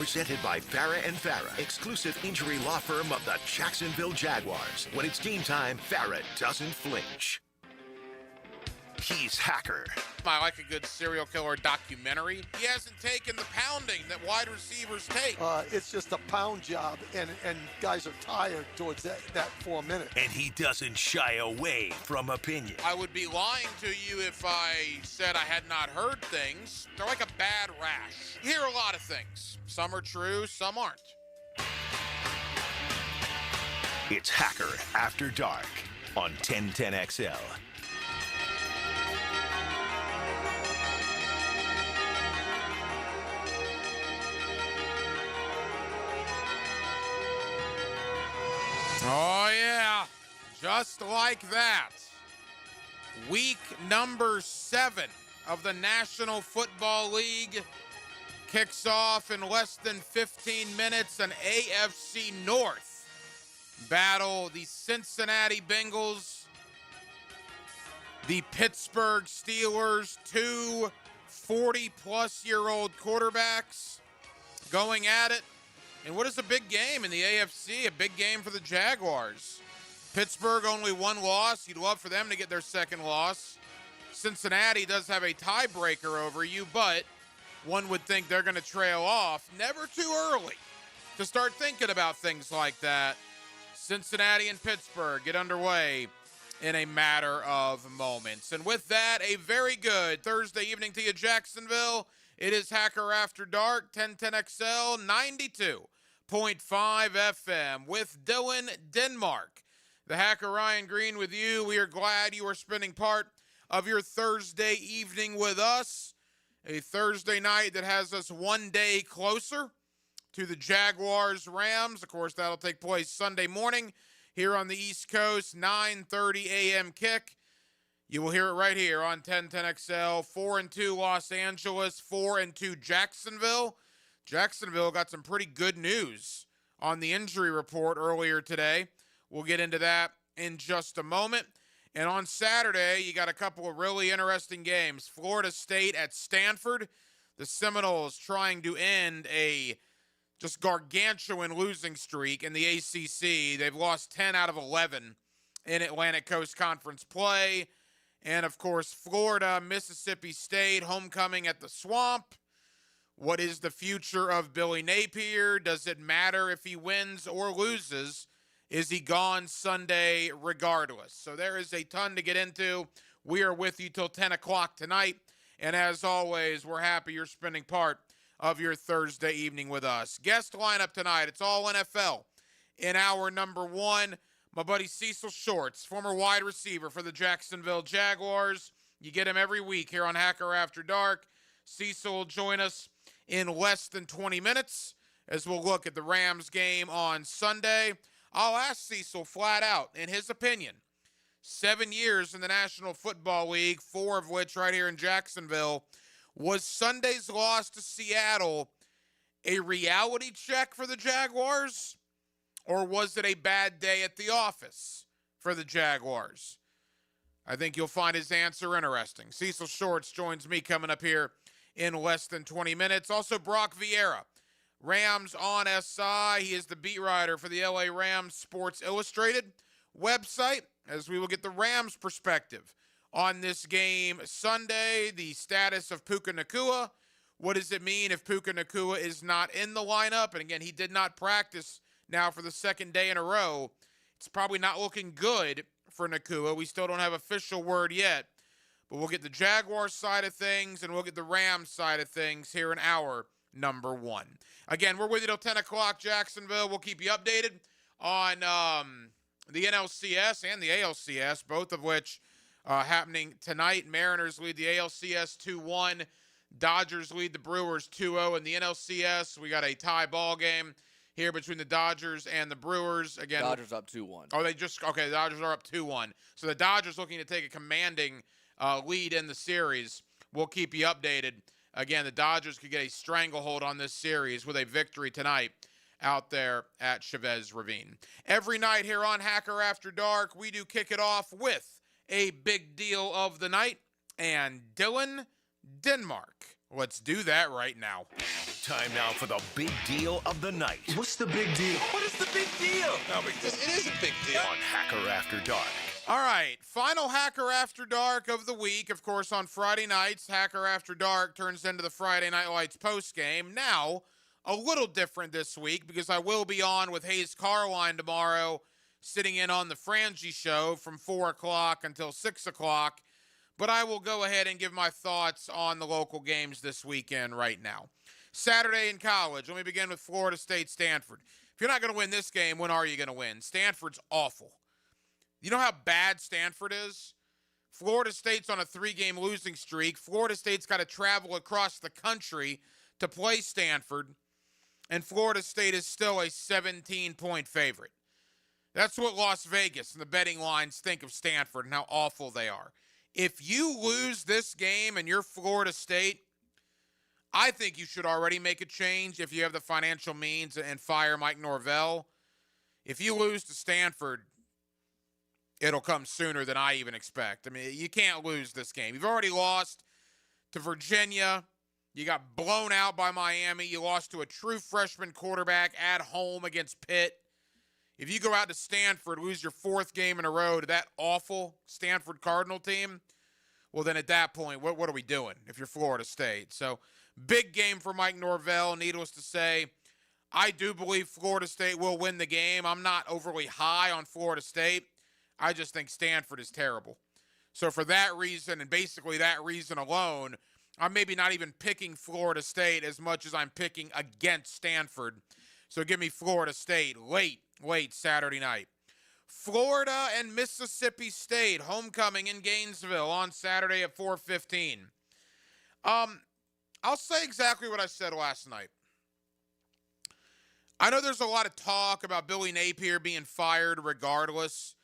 Presented by Farah and Farah, exclusive injury law firm of the Jacksonville Jaguars. When it's game time, Farah doesn't flinch. He's Hacker. I like a good serial killer documentary. He hasn't taken the pounding that wide receivers take. It's just a pound job, and guys are tired towards that 4 minutes. And he doesn't shy away from opinion. I would be lying to you if I said I had not heard things. They're like a bad rash. You hear a lot of things. Some are true, some aren't. It's Hacker After Dark on 1010XL. Oh, yeah. Just like that. Week number 7 of the National Football League kicks off in less than 15 minutes. An AFC North battle. The Cincinnati Bengals, the Pittsburgh Steelers, two 40-plus-year-old quarterbacks going at it. And what is a big game in the AFC? A big game for the Jaguars. Pittsburgh only one loss. You'd love for them to get their second loss. Cincinnati does have a tiebreaker over you, but one would think they're going to trail off. Never too early to start thinking about things like that. Cincinnati and Pittsburgh get underway in a matter of moments. And with that, a very good Thursday evening to you, Jacksonville. It is Hacker After Dark, 1010XL, 92.5 FM with Dylan Denmark. The Hacker Ryan Green with you. We are glad you are spending part of your Thursday evening with us. A Thursday night that has us one day closer to the Jaguars-Rams. Of course, that'll take place Sunday morning here on the East Coast, 9:30 a.m. kick. You will hear it right here on 1010XL. 4-2 Los Angeles, 4-2 Jacksonville. Jacksonville got some pretty good news on the injury report earlier today. We'll get into that in just a moment. And on Saturday, you got a couple of really interesting games. Florida State at Stanford. The Seminoles trying to end a just gargantuan losing streak in the ACC. They've lost 10 out of 11 in Atlantic Coast Conference play. And, of course, Florida, Mississippi State, homecoming at the Swamp. What is the future of Billy Napier? Does it matter if he wins or loses? Is he gone Sunday regardless? So there is a ton to get into. We are with you till 10 o'clock tonight. And as always, we're happy you're spending part of your Thursday evening with us. Guest lineup tonight, it's all NFL. In hour number 1, my buddy Cecil Shorts, former wide receiver for the Jacksonville Jaguars. You get him every week here on Hacker After Dark. Cecil will join us in less than 20 minutes as we'll look at the Rams game on Sunday. I'll ask Cecil flat out, in his opinion, 7 years in the National Football League, 4 of which right here in Jacksonville, was Sunday's loss to Seattle a reality check for the Jaguars? Or was it a bad day at the office for the Jaguars? I think you'll find his answer interesting. Cecil Shorts joins me coming up here in less than 20 minutes. Also, Brock Vieira, Rams on SI. He is the beat writer for the LA Rams Sports Illustrated website, as we will get the Rams' perspective on this game Sunday. The status of Puka Nacua. What does it mean if Puka Nacua is not in the lineup? And again, he did not practice now for the second day in a row. It's probably not looking good for Nacua. We still don't have official word yet. But we'll get the Jaguars side of things and we'll get the Rams side of things here in hour number 1. Again, we're with you till 10 o'clock, Jacksonville. We'll keep you updated on the NLCS and the ALCS, both of which happening tonight. Mariners lead the ALCS 2-1. Dodgers lead the Brewers 2-0. In the NLCS, we got a tie ball game here between the Dodgers and the Brewers. Again, Dodgers up 2-1. Oh, the Dodgers are up 2-1. So the Dodgers looking to take a commanding lead in the series. We'll keep you updated. Again, the Dodgers could get a stranglehold on this series with a victory tonight out there at Chavez Ravine. Every night here on Hacker After Dark, we do kick it off with a big deal of the night and Dylan Denmark. Let's do that right now. Time now for the big deal of the night What's the big deal? What is the big deal? No big deal. It is a big deal. on Hacker After Dark. All right, final Hacker After Dark of the week. Of course, on Friday nights, Hacker After Dark turns into the Friday Night Lights postgame. Now, a little different this week because I will be on with Hayes Carline tomorrow, sitting in on the Frangie show from 4 o'clock until 6 o'clock. But I will go ahead and give my thoughts on the local games this weekend right now. Saturday in college, let me begin with Florida State Stanford. If you're not going to win this game, when are you going to win? Stanford's awful. You know how bad Stanford is? Florida State's on a 3-game losing streak. Florida State's got to travel across the country to play Stanford, and Florida State is still a 17-point favorite. That's what Las Vegas and the betting lines think of Stanford and how awful they are. If you lose this game and you're Florida State, I think you should already make a change if you have the financial means and fire Mike Norvell. If you lose to Stanford, it'll come sooner than I even expect. I mean, you can't lose this game. You've already lost to Virginia. You got blown out by Miami. You lost to a true freshman quarterback at home against Pitt. If you go out to Stanford, lose your 4th game in a row to that awful Stanford Cardinal team, well, then at that point, what are we doing if you're Florida State? So, big game for Mike Norvell. Needless to say, I do believe Florida State will win the game. I'm not overly high on Florida State. I just think Stanford is terrible. So for that reason, and basically that reason alone, I'm maybe not even picking Florida State as much as I'm picking against Stanford. So give me Florida State late Saturday night. Florida and Mississippi State, homecoming in Gainesville on Saturday at 4:15. I'll say exactly what I said last night. I know there's a lot of talk about Billy Napier being fired regardless.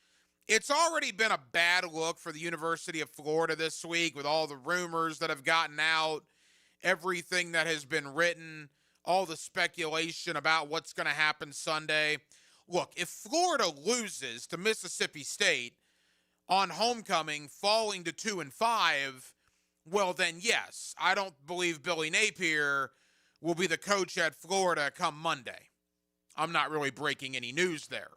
It's already been a bad look for the University of Florida this week with all the rumors that have gotten out, everything that has been written, all the speculation about what's going to happen Sunday. Look, if Florida loses to Mississippi State on homecoming, falling to 2-5, well then yes, I don't believe Billy Napier will be the coach at Florida come Monday. I'm not really breaking any news there.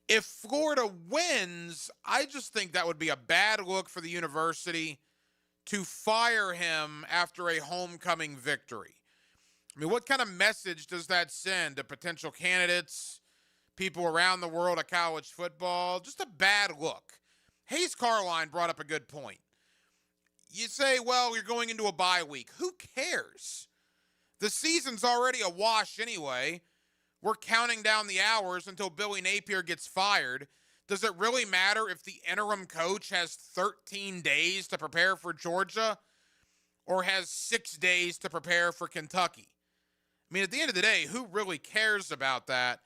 If Florida wins, I just think that would be a bad look for the university to fire him after a homecoming victory. I mean, what kind of message does that send to potential candidates, people around the world of college football? Just a bad look. Hayes Carline brought up a good point. You say, well, you're going into a bye week. Who cares? The season's already a wash anyway. We're counting down the hours until Billy Napier gets fired. Does it really matter if the interim coach has 13 days to prepare for Georgia or has 6 days to prepare for Kentucky? I mean, at the end of the day, who really cares about that?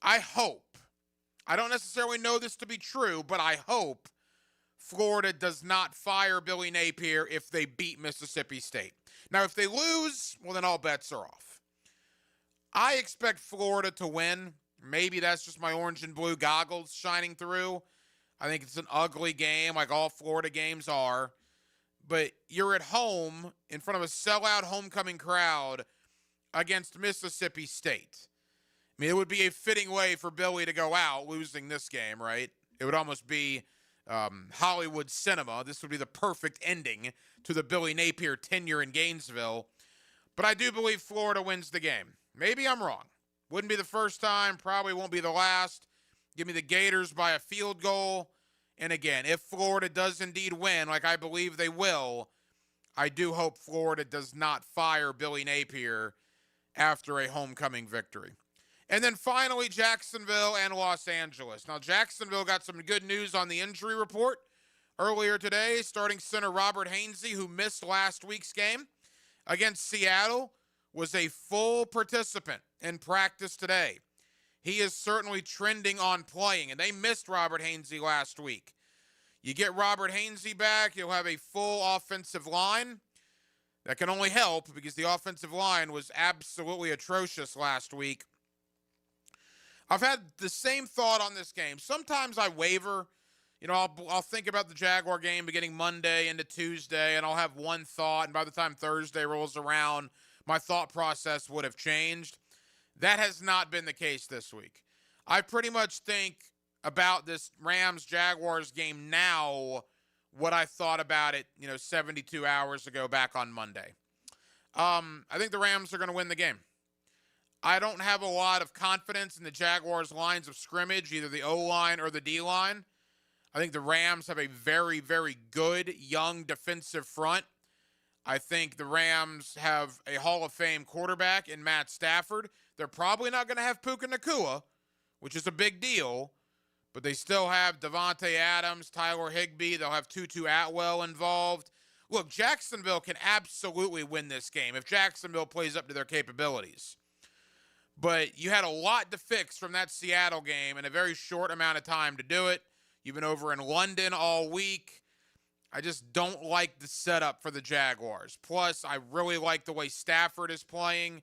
I hope, I don't necessarily know this to be true, but I hope Florida does not fire Billy Napier if they beat Mississippi State. Now, if they lose, well, then all bets are off. I expect Florida to win. Maybe that's just my orange and blue goggles shining through. I think it's an ugly game like all Florida games are. But you're at home in front of a sellout homecoming crowd against Mississippi State. I mean, it would be a fitting way for Billy to go out losing this game, right? It would almost be Hollywood cinema. This would be the perfect ending to the Billy Napier tenure in Gainesville. But I do believe Florida wins the game. Maybe I'm wrong. Wouldn't be the first time, probably won't be the last. Give me the Gators by a field goal. And again, if Florida does indeed win, like I believe they will, I do hope Florida does not fire Billy Napier after a homecoming victory. And then finally, Jacksonville and Los Angeles. Now, Jacksonville got some good news on the injury report earlier today. Starting center Robert Hainsey, who missed last week's game against Seattle, was a full participant in practice today. He is certainly trending on playing, and they missed Robert Hainsey last week. You get Robert Hainsey back, you'll have a full offensive line. That can only help because the offensive line was absolutely atrocious last week. I've had the same thought on this game. Sometimes I waver. You know, I'll think about the Jaguar game beginning Monday into Tuesday, and I'll have one thought, and by the time Thursday rolls around, my thought process would have changed. That has not been the case this week. I pretty much think about this Rams-Jaguars game now what I thought about it, 72 hours ago back on Monday. I think the Rams are going to win the game. I don't have a lot of confidence in the Jaguars' lines of scrimmage, either the O-line or the D-line. I think the Rams have a very, very good young defensive front. I think the Rams have a Hall of Fame quarterback in Matt Stafford. They're probably not going to have Puka Nacua, which is a big deal, but they still have Devontae Adams, Tyler Higbee. They'll have Tutu Atwell involved. Look, Jacksonville can absolutely win this game if Jacksonville plays up to their capabilities. But you had a lot to fix from that Seattle game in a very short amount of time to do it. You've been over in London all week. I just don't like the setup for the Jaguars. Plus, I really like the way Stafford is playing.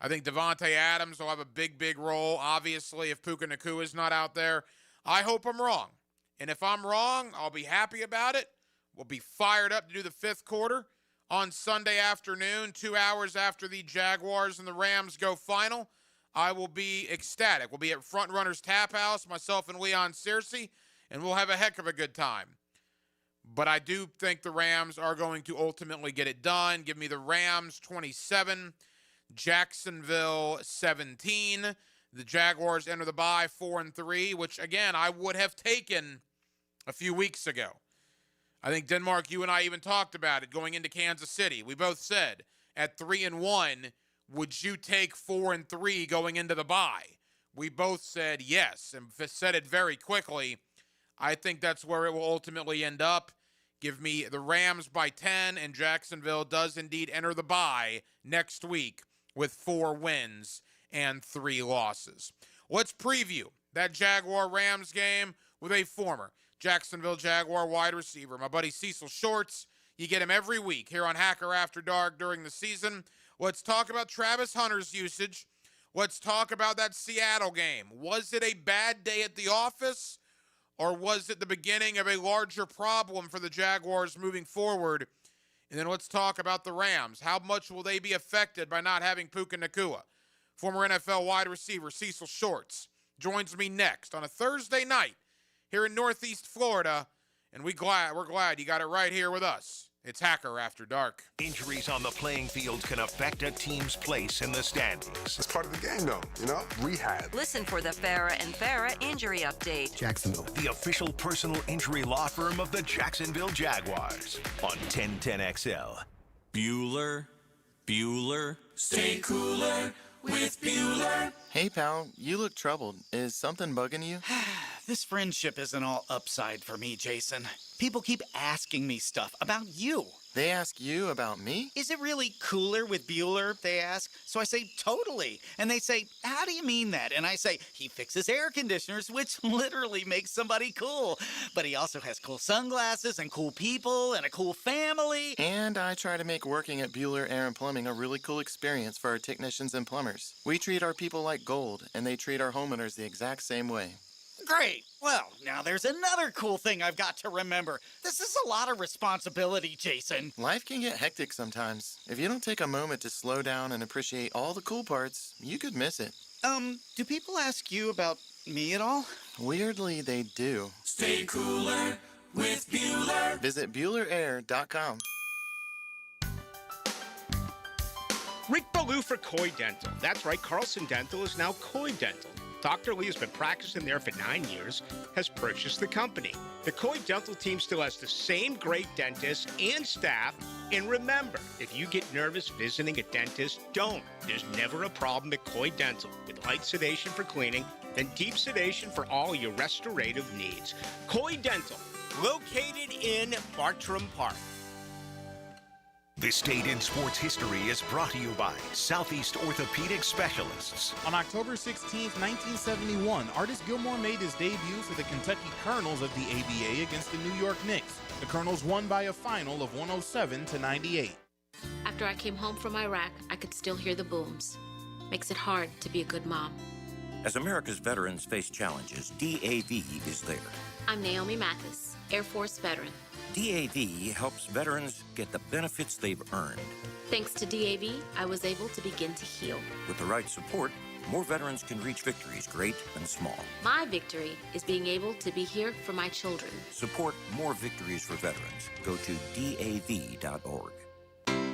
I think Devontae Adams will have a big, big role, obviously, if Puka Nacua is not out there. I hope I'm wrong. And if I'm wrong, I'll be happy about it. We'll be fired up to do the fifth quarter on Sunday afternoon, 2 hours after the Jaguars and the Rams go final. I will be ecstatic. We'll be at Front Runners Tap House, myself and Leon Searcy, and we'll have a heck of a good time. But I do think the Rams are going to ultimately get it done. Give me the Rams 27, Jacksonville 17. The Jaguars enter the bye 4-3, which, again, I would have taken a few weeks ago. I think, Denmark, you and I even talked about it going into Kansas City. We both said at 3-1, would you take 4-3 going into the bye? We both said yes, and said it very quickly. I think that's where it will ultimately end up. Give me the Rams by 10, and Jacksonville does indeed enter the bye next week with 4 wins and 3 losses. Let's preview that Jaguar-Rams game with a former Jacksonville Jaguar wide receiver, my buddy Cecil Shorts. You get him every week here on Hacker After Dark during the season. Let's talk about Travis Hunter's usage. Let's talk about that Seattle game. Was it a bad day at the office, or was it the beginning of a larger problem for the Jaguars moving forward? And then let's talk about the Rams. How much will they be affected by not having Puka Nacua? Former NFL wide receiver Cecil Shorts joins me next on a Thursday night here in Northeast Florida, and we're glad you got it right here with us. It's Hacker After Dark. Injuries on the playing field can affect a team's place in the standings. It's part of the game, though, rehab. Listen for the Farah and Farah Injury Update. Jacksonville, the official personal injury law firm of the Jacksonville Jaguars on 1010XL. Bueller, stay cooler with Bueller. Hey, pal, you look troubled. Is something bugging you? This friendship isn't all upside for me, Jason. People keep asking me stuff about you. They ask you about me? Is it really cooler with Bueller, they ask? So I say, totally. And they say, how do you mean that? And I say, he fixes air conditioners, which literally makes somebody cool. But he also has cool sunglasses and cool people and a cool family. And I try to make working at Bueller Air and Plumbing a really cool experience for our technicians and plumbers. We treat our people like gold, and they treat our homeowners the exact same way. Great. Well, now there's another cool thing I've got to remember. This is a lot of responsibility, Jason. Life can get hectic sometimes. If you don't take a moment to slow down and appreciate all the cool parts, you could miss it. Do people ask you about me at all? Weirdly, they do. Stay cooler with Bueller. Visit BuellerAir.com. Rick Ballou for Coy Dental. That's right, Carlson Dental is now Coy Dental. Dr. Lee has been practicing there for 9 years, has purchased the company. The Coy Dental team still has the same great dentists and staff. And remember, if you get nervous visiting a dentist, don't. There's never a problem at Coy Dental, with light sedation for cleaning and deep sedation for all your restorative needs. Coy Dental, located in Bartram Park. This Date in Sports History is brought to you by Southeast Orthopedic Specialists. On October 16, 1971, Artis Gilmore made his debut for the Kentucky Colonels of the ABA against the New York Knicks. The Colonels won by a final of 107-98. After I came home from Iraq, I could still hear the booms. Makes it hard to be a good mom. As America's veterans face challenges, DAV is there. I'm Naomi Mathis, Air Force veteran. DAV helps veterans get the benefits they've earned. Thanks to DAV, I was able to begin to heal. With the right support, more veterans can reach victories great and small. My victory is being able to be here for my children. Support more victories for veterans. Go to DAV.org.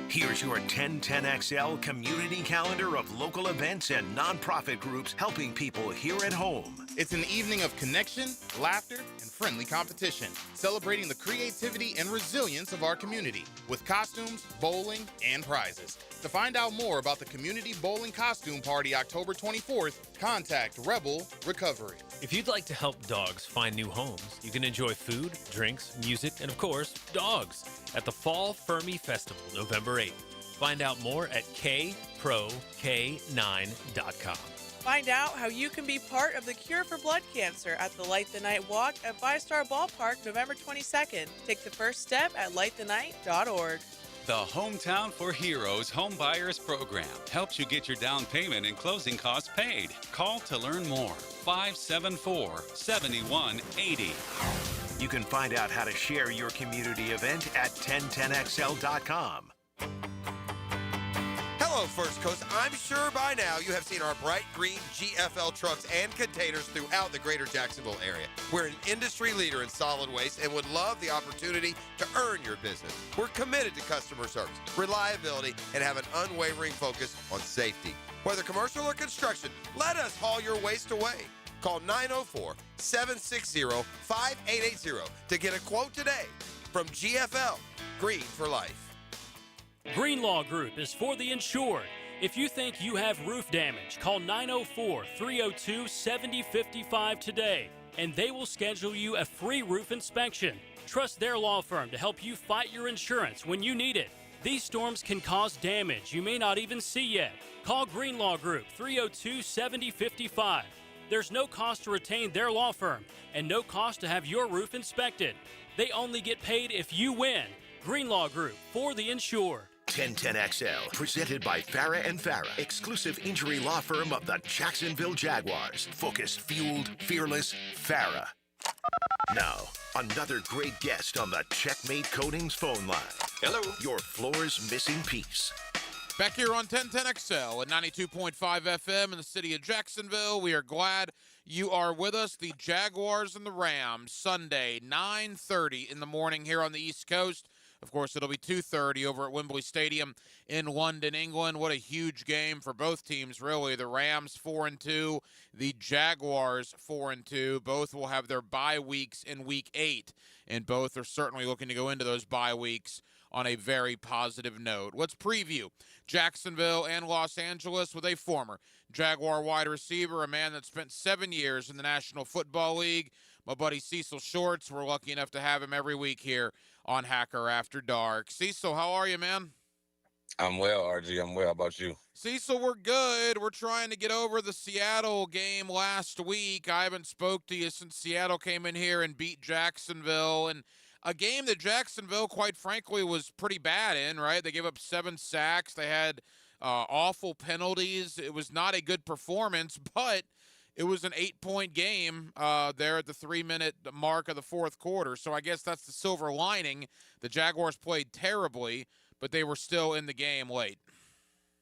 Here's your 1010XL community calendar of local events and nonprofit groups helping people here at home. It's an evening of connection, laughter, and friendly competition, celebrating the creativity and resilience of our community with costumes, bowling, and prizes. To find out more about the Community Bowling Costume Party October 24th, contact Rebel Recovery. If you'd like to help dogs find new homes, you can enjoy food, drinks, music, and of course, dogs at the Fall Fermi Festival, November 8th. Find out more at kprok9.com. Find out how you can be part of the cure for blood cancer at the Light the Night Walk at ViStar Ballpark November 22nd. Take the first step at lightthenight.org. The Hometown for Heroes Home Buyers Program helps you get your down payment and closing costs paid. Call to learn more. 574-7180. You can find out how to share your community event at 1010XL.com. Hello, First Coast. I'm sure by now you have seen our bright green GFL trucks and containers throughout the greater Jacksonville area. We're an industry leader in solid waste and would love the opportunity to earn your business. We're committed to customer service, reliability, and have an unwavering focus on safety. Whether commercial or construction, let us haul your waste away. Call 904-760-5880 to get a quote today. From GFL, Green for Life. Greenlaw Group is for the insured. If you think you have roof damage, call 904-302-7055 today, and they will schedule you a free roof inspection. Trust their law firm to help you fight your insurance when you need it. These storms can cause damage you may not even see yet. Call Greenlaw Group 302-7055. There's no cost to retain their law firm and no cost to have your roof inspected. They only get paid if you win. Greenlaw Group, for the insured. 1010XL, presented by Farah and Farah, exclusive injury law firm of the Jacksonville Jaguars. Focused, fueled, fearless, Farah. Now, another great guest on the Checkmate Coatings phone line. Hello. Your floor's missing piece. Back here on 1010XL at 92.5 FM in the city of Jacksonville. We are glad you are with us. The Jaguars and the Rams, Sunday, 9:30 in the morning here on the East Coast. Of course, it'll be 2:30 over at Wembley Stadium in London, England. What a huge game for both teams, really. The Rams 4-2, the Jaguars 4-2. Both will have their bye weeks in Week 8, and both are certainly looking to go into those bye weeks on a very positive note. Let's preview Jacksonville and Los Angeles with a former Jaguar wide receiver, a man that spent 7 years in the National Football League, my buddy Cecil Shorts. We're lucky enough to have him every week here on Hacker After Dark. Cecil, how are you, man? I'm well, RG. I'm well. How about you? Cecil, we're good. We're trying to get over the Seattle game last week. I haven't spoke to you since Seattle came in here and beat Jacksonville, and a game that Jacksonville, quite frankly, was pretty bad in, right? They gave up 7 sacks. They had awful penalties. It was not a good performance, but it was an 8-point game there at the 3-minute mark of the fourth quarter. So I guess that's the silver lining. The Jaguars played terribly, but they were still in the game late.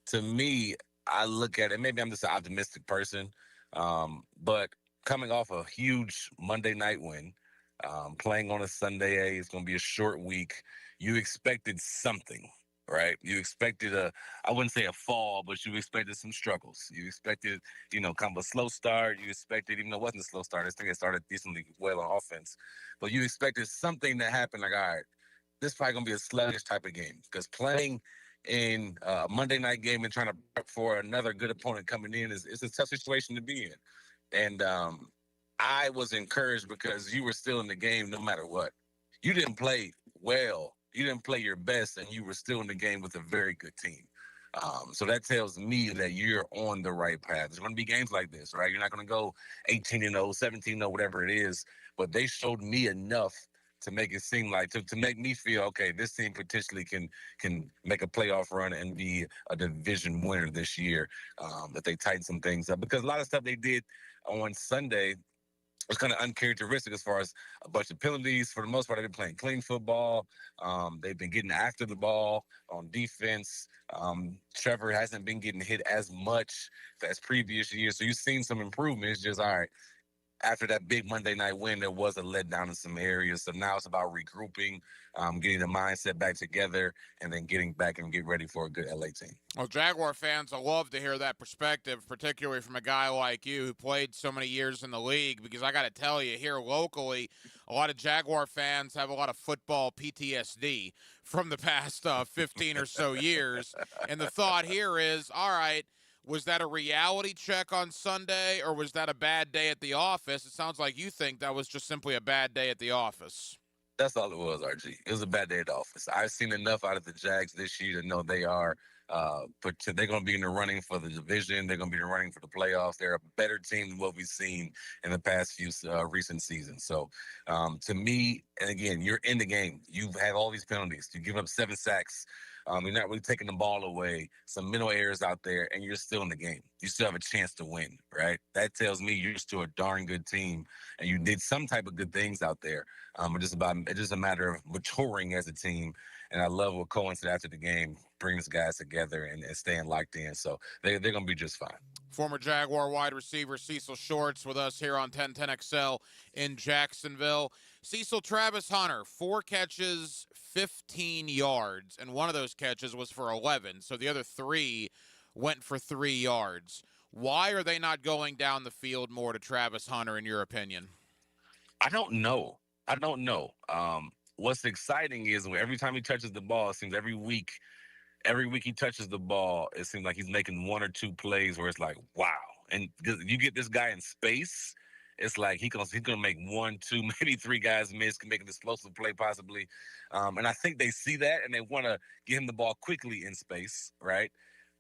To me, I look at it, maybe I'm just an optimistic person, but coming off a huge Monday night win, playing on a Sunday, it's going to be a short week. You expected something, right? You expected I wouldn't say a fall, but you expected some struggles. You expected, kind of a slow start. You expected, even though it wasn't a slow start, I think it started decently well on offense. But you expected something to happen, like, all right, this is probably going to be a sluggish type of game. Because playing in a Monday night game and trying to prep for another good opponent coming in is a tough situation to be in. And I was encouraged because you were still in the game no matter what. You didn't play well. You didn't play your best, and you were still in the game with a very good team. So that tells me that you're on the right path. There's going to be games like this, right? You're not going to go 18-0, 17-0, whatever it is. But they showed me enough to make it seem like, to make me feel, okay, this team potentially can make a playoff run and be a division winner this year, that they tighten some things up. Because a lot of stuff they did on Sunday, was kind of uncharacteristic as far as a bunch of penalties. For the most part, they've been playing clean football. They've been getting after the ball on defense. Trevor hasn't been getting hit as much as previous years. So you've seen some improvement. It's just, all right, after that big Monday night win, there was a letdown in some areas. So now it's about regrouping, getting the mindset back together, and then getting back and get ready for a good LA team. Well, Jaguar fans, I love to hear that perspective, particularly from a guy like you who played so many years in the league, because I got to tell you, here locally, a lot of Jaguar fans have a lot of football PTSD from the past 15 or so years. And the thought here is, all right, was that a reality check on Sunday, or was that a bad day at the office? It sounds like you think that was just simply a bad day at the office. That's all it was, RG. It was a bad day at the office. I've seen enough out of the Jags this year to know they are, but they're going to be in the running for the division. They're going to be in the running for the playoffs. They're a better team than what we've seen in the past few recent seasons. So, to me, and again, you're in the game. You've had all these penalties. You give up 7 sacks. You're not really taking the ball away, some mental errors out there, and you're still in the game. You still have a chance to win, right? That tells me you're still a darn good team, and you did some type of good things out there. It's just a matter of maturing as a team, and I love what Cohen said after the game, brings guys together and staying locked in. So they're going to be just fine. Former Jaguar wide receiver Cecil Shorts with us here on 1010XL in Jacksonville. Cecil, Travis Hunter, 4 catches, 15 yards, and one of those catches was for 11. So the other 3 went for 3 yards. Why are they not going down the field more to Travis Hunter, in your opinion? I don't know. What's exciting is every time he touches the ball, it seems every week he touches the ball, it seems like he's making 1 or 2 plays where it's like, wow. And you get this guy in space, it's like he's gonna make 1, 2, maybe 3 guys miss, can make an explosive play possibly. And I think they see that and they want to get him the ball quickly in space, right?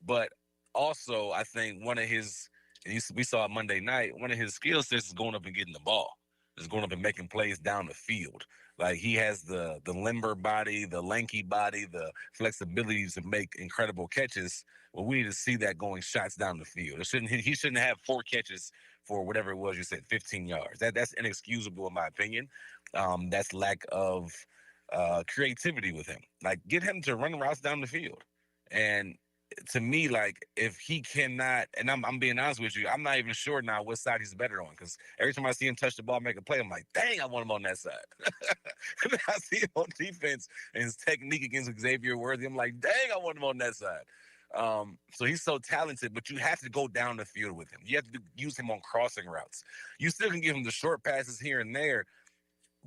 But also, I think we saw it Monday night, one of his skill sets is going up and getting the ball. Is going up and making plays down the field. Like, he has the limber body, the lanky body, the flexibility to make incredible catches. Well, we need to see that going shots down the field. He shouldn't have 4 catches for whatever it was you said, 15 yards. That's inexcusable in my opinion. That's lack of creativity with him. Like, get him to run routes down the field. And to me, like, if he cannot, and I'm being honest with you, I'm not even sure now what side he's better on, because every time I see him touch the ball, make a play, I'm like, dang, I want him on that side. I see him on defense and his technique against Xavier Worthy, I'm like, dang, I want him on that side. So he's so talented, but you have to go down the field with him. You have to use him on crossing routes. You still can give him the short passes here and there,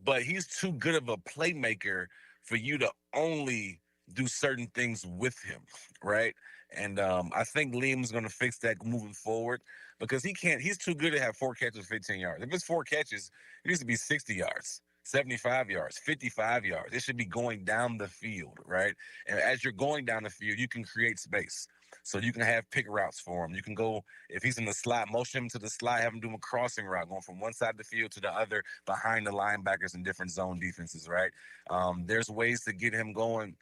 but he's too good of a playmaker for you to only do certain things with him, right? And I think Liam's going to fix that moving forward, because he's too good to have 4 catches, 15 yards. If it's 4 catches, it needs to be 60 yards, 75 yards, 55 yards. It should be going down the field, right? And as you're going down the field, you can create space. So you can have pick routes for him. You can go, if he's in the slot, motion him to the slot, have him do a crossing route, going from one side of the field to the other behind the linebackers in different zone defenses, right? There's ways to get him going,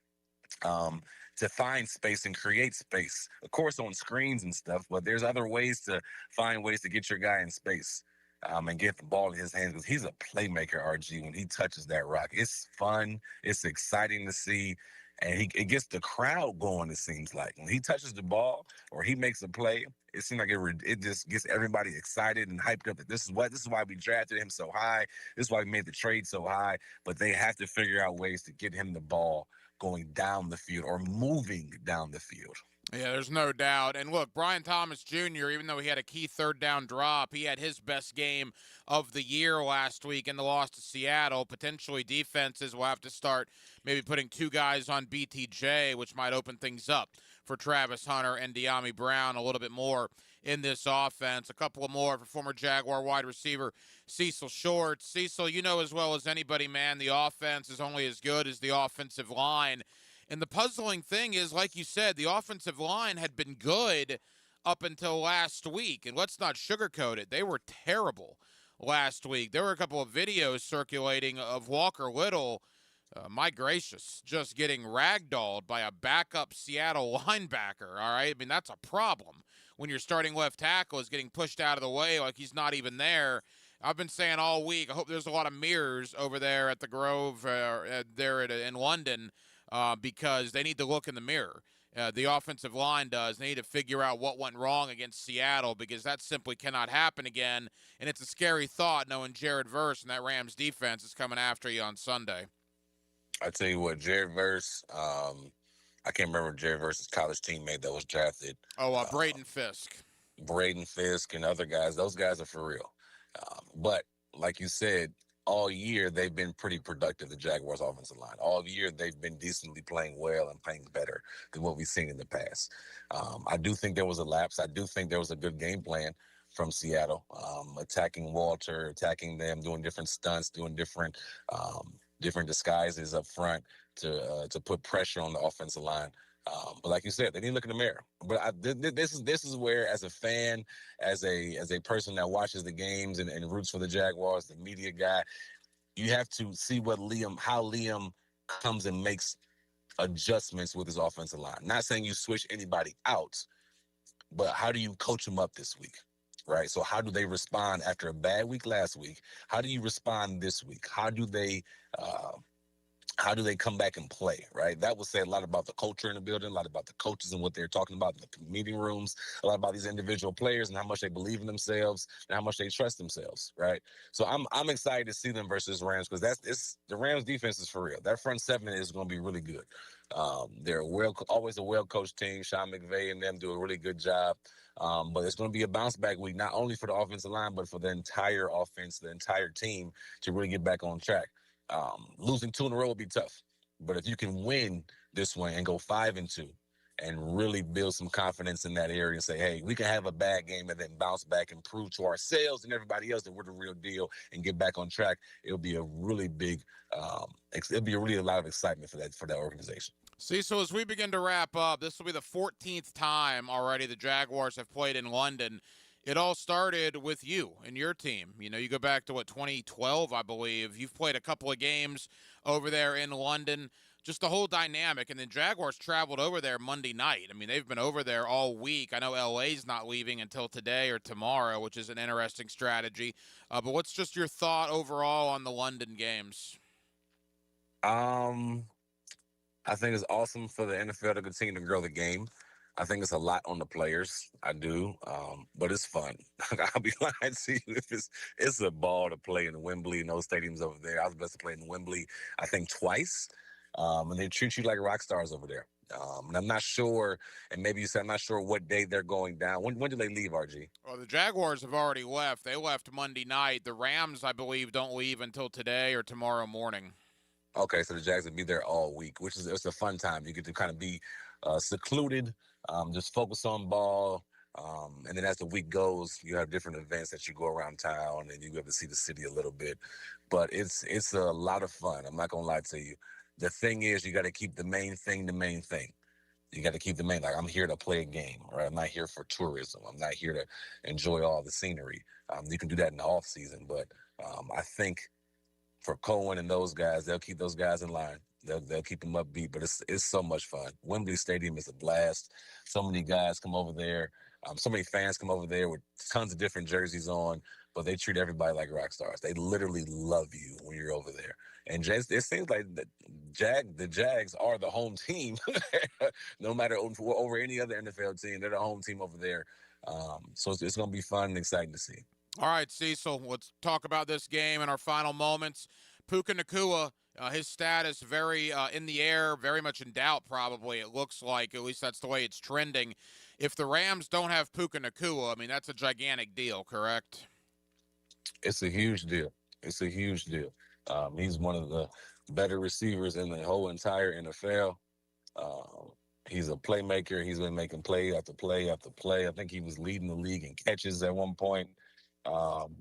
to find space and create space, of course, on screens and stuff, but there's other ways to find ways to get your guy in space, and get the ball in his hands, because he's a playmaker, RG. When he touches that rock, it's fun, it's exciting to see, and it gets the crowd going. It seems like when he touches the ball or he makes a play, it seems like it just gets everybody excited and hyped up that this is why we drafted him so high, this is why we made the trade so high. But they have to figure out ways to get him the ball going down the field or moving down the field. Yeah, there's no doubt. And look, Brian Thomas Jr., even though he had a key 3rd down drop, he had his best game of the year last week in the loss to Seattle. Potentially defenses will have to start maybe putting 2 guys on BTJ, which might open things up for Travis Hunter and De'Ami Brown a little bit more in this offense. A couple of more for former Jaguar wide receiver Cecil Shorts. Cecil, you know as well as anybody, man, the offense is only as good as the offensive line. And the puzzling thing is, like you said, the offensive line had been good up until last week. And let's not sugarcoat it. They were terrible last week. There were a couple of videos circulating of Walker Little, my gracious, just getting ragdolled by a backup Seattle linebacker, all right? I mean, that's a problem when your starting left tackle is getting pushed out of the way like he's not even there. I've been saying all week, I hope there's a lot of mirrors over there at the Grove in London because they need to look in the mirror. The offensive line does. They need to figure out what went wrong against Seattle because that simply cannot happen again. And it's a scary thought knowing Jared Verse and that Rams defense is coming after you on Sunday. I tell you what, Jared Verse, I can't remember Jared Verse's college teammate that was drafted. Braden Fisk. Braden Fisk and other guys, those guys are for real. But like you said, all year they've been pretty productive, the Jaguars offensive line. All year they've been decently playing well and playing better than what we've seen in the past. I do think there was a lapse. I do think there was a good game plan from Seattle, attacking Walter, attacking them, doing different stunts, doing different disguises up front to put pressure on the offensive line. But like you said, they need to look in the mirror. But this is where, as a fan, as a person that watches the games and roots for the Jaguars, the media guy, you have to see how Liam comes and makes adjustments with his offensive line. Not saying you switch anybody out, but how do you coach them up this week? Right. So how do they respond after a bad week last week? How do you respond this week? How do they come back and play, right? That will say a lot about the culture in the building, a lot about the coaches and what they're talking about in the meeting rooms, a lot about these individual players and how much they believe in themselves and how much they trust themselves, right? So I'm excited to see them versus Rams because the Rams defense is for real. That front seven is going to be really good. They're always a well-coached team. Sean McVay and them do a really good job. But it's going to be a bounce-back week, not only for the offensive line, but for the entire offense, the entire team to really get back on track. Losing 2 in a row will be tough. But if you can win this one and go 5-2 and really build some confidence in that area and say, hey, we can have a bad game and then bounce back and prove to ourselves and everybody else that we're the real deal and get back on track, it'll be a really big, it'll be a lot of excitement for that organization. See, so as we begin to wrap up, this will be the 14th time already the Jaguars have played in London. It all started with you and your team. You know, you go back to, 2012, I believe. You've played a couple of games over there in London. Just the whole dynamic. And then Jaguars traveled over there Monday night. I mean, they've been over there all week. I know LA's not leaving until today or tomorrow, which is an interesting strategy. But what's just your thought overall on the London games? I think it's awesome for the NFL to continue to grow the game. I think it's a lot on the players. I do. But it's fun. I'll be lying to you. It's a ball to play in Wembley and those stadiums over there. I was blessed to play in Wembley, I think, twice. And they treat you like rock stars over there. And I'm not sure, and maybe you said I'm not sure what day they're going down. When do they leave, RG? Well, the Jaguars have already left. They left Monday night. The Rams, I believe, don't leave until today or tomorrow morning. Okay, so the Jags will be there all week, it's a fun time. You get to kind of be secluded, just focus on ball. And then as the week goes, you have different events that you go around town and you get to see the city a little bit. But it's a lot of fun. I'm not going to lie to you. The thing is, you got to keep the main thing the main thing. You got to keep the main, like, I'm here to play a game, right? I'm not here for tourism. I'm not here to enjoy all the scenery. You can do that in the off season, but I think for Cohen and those guys, they'll keep those guys in line. They'll keep them upbeat, but it's so much fun. Wembley Stadium is a blast. So many guys come over there. So many fans come over there with tons of different jerseys on, but they treat everybody like rock stars. They literally love you when you're over there. And just, it seems like the Jags are the home team. No matter over any other NFL team, they're the home team over there. So it's going to be fun and exciting to see. All right, Cecil, let's talk about this game in our final moments. Puka Nacua, his status very in the air, very much in doubt probably, it looks like. At least that's the way it's trending. If the Rams don't have Puka Nacua, I mean, that's a gigantic deal, correct? It's a huge deal. It's a huge deal. He's one of the better receivers in the whole entire NFL. He's a playmaker. He's been making play after play after play. I think he was leading the league in catches at one point. And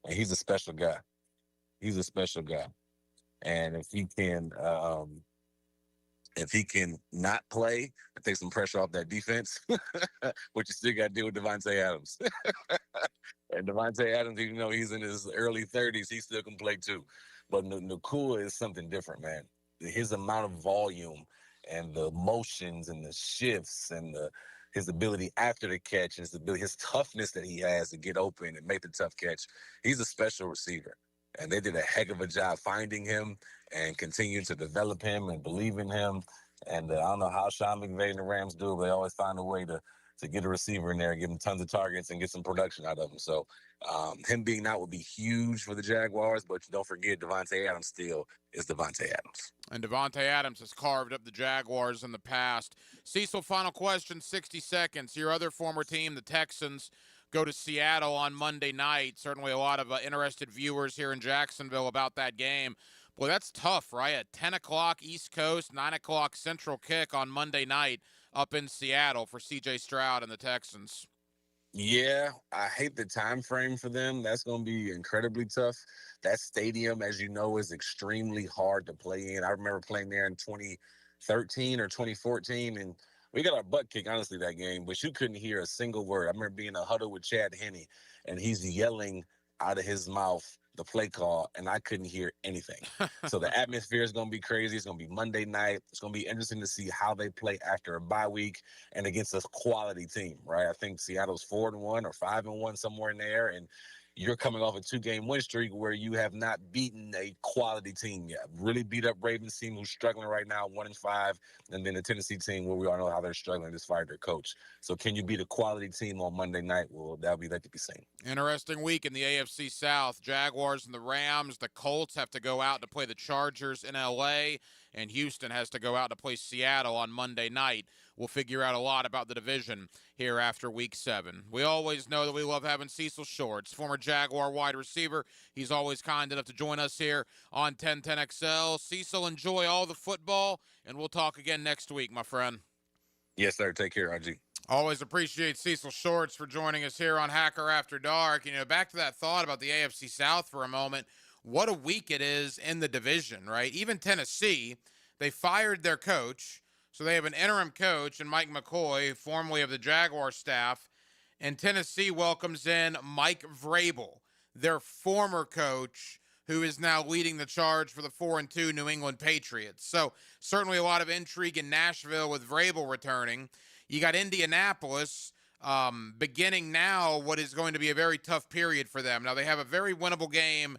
he's a special guy. He's a special guy. And if he can not play and take some pressure off that defense, but you still got to deal with Davante Adams. And Davante Adams, even though he's in his early 30s, he still can play too. But Nacua is something different, man. His amount of volume and the motions and the shifts and his ability after the catch and his toughness that he has to get open and make the tough catch. He's a special receiver. And they did a heck of a job finding him and continuing to develop him and believe in him. And I don't know how Sean McVay and the Rams do, but they always find a way to get a receiver in there, give him tons of targets, and get some production out of him. So him being out would be huge for the Jaguars, but don't forget Devontae Adams still is Devontae Adams. And Devontae Adams has carved up the Jaguars in the past. Cecil, final question, 60 seconds. Your other former team, the Texans, go to Seattle on Monday night. Certainly a lot of interested viewers here in Jacksonville about that game. Boy, that's tough, right? At 10 o'clock East Coast, 9 o'clock Central kick on Monday night up in Seattle for C.J. Stroud and the Texans. Yeah, I hate the time frame for them. That's going to be incredibly tough. That stadium, as you know, is extremely hard to play in. I remember playing there in 2013 or 2014, and we got our butt kicked, honestly, that game, but you couldn't hear a single word. I remember being in a huddle with Chad Henne, and he's yelling out of his mouth the play call, and I couldn't hear anything. So the atmosphere is going to be crazy. It's going to be Monday night. It's going to be interesting to see how they play after a bye week and against a quality team, right? I think Seattle's 4-1 or 5-1, somewhere in there, and you're coming off a 2-game win streak where you have not beaten a quality team yet. Really beat up Ravens team who's struggling right now, 1-5, and then the Tennessee team where we all know how they're struggling, just fired their coach. So can you beat a quality team on Monday night? Well, that'll be left to be seen. Interesting week in the AFC South. Jaguars and the Rams. The Colts have to go out to play the Chargers in L.A., and Houston has to go out to play Seattle on Monday night. We'll figure out a lot about the division here after Week 7. We always know that we love having Cecil Shorts, former Jaguar wide receiver. He's always kind enough to join us here on 1010XL. Cecil, enjoy all the football, and we'll talk again next week, my friend. Yes, sir. Take care, RG. Always appreciate Cecil Shorts for joining us here on Hacker After Dark. You know, back to that thought about the AFC South for a moment. What a week it is in the division, right? Even Tennessee, they fired their coach. So they have an interim coach and Mike McCoy, formerly of the Jaguar staff, and Tennessee welcomes in Mike Vrabel, their former coach, who is now leading the charge for the 4-2 New England Patriots. So certainly a lot of intrigue in Nashville with Vrabel returning. You got Indianapolis beginning now what is going to be a very tough period for them. Now they have a very winnable game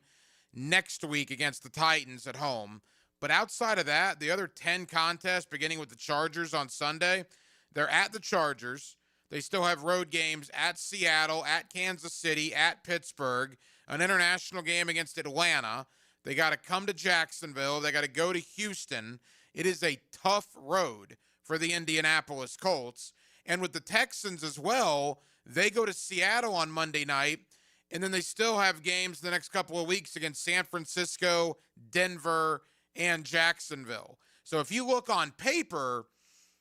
next week against the Titans at home. But outside of that, the other 10 contests, beginning with the Chargers on Sunday, they're at the Chargers. They still have road games at Seattle, at Kansas City, at Pittsburgh, an international game against Atlanta. They got to come to Jacksonville. They got to go to Houston. It is a tough road for the Indianapolis Colts. And with the Texans as well, they go to Seattle on Monday night, and then they still have games the next couple of weeks against San Francisco, Denver, and Jacksonville. So if you look on paper,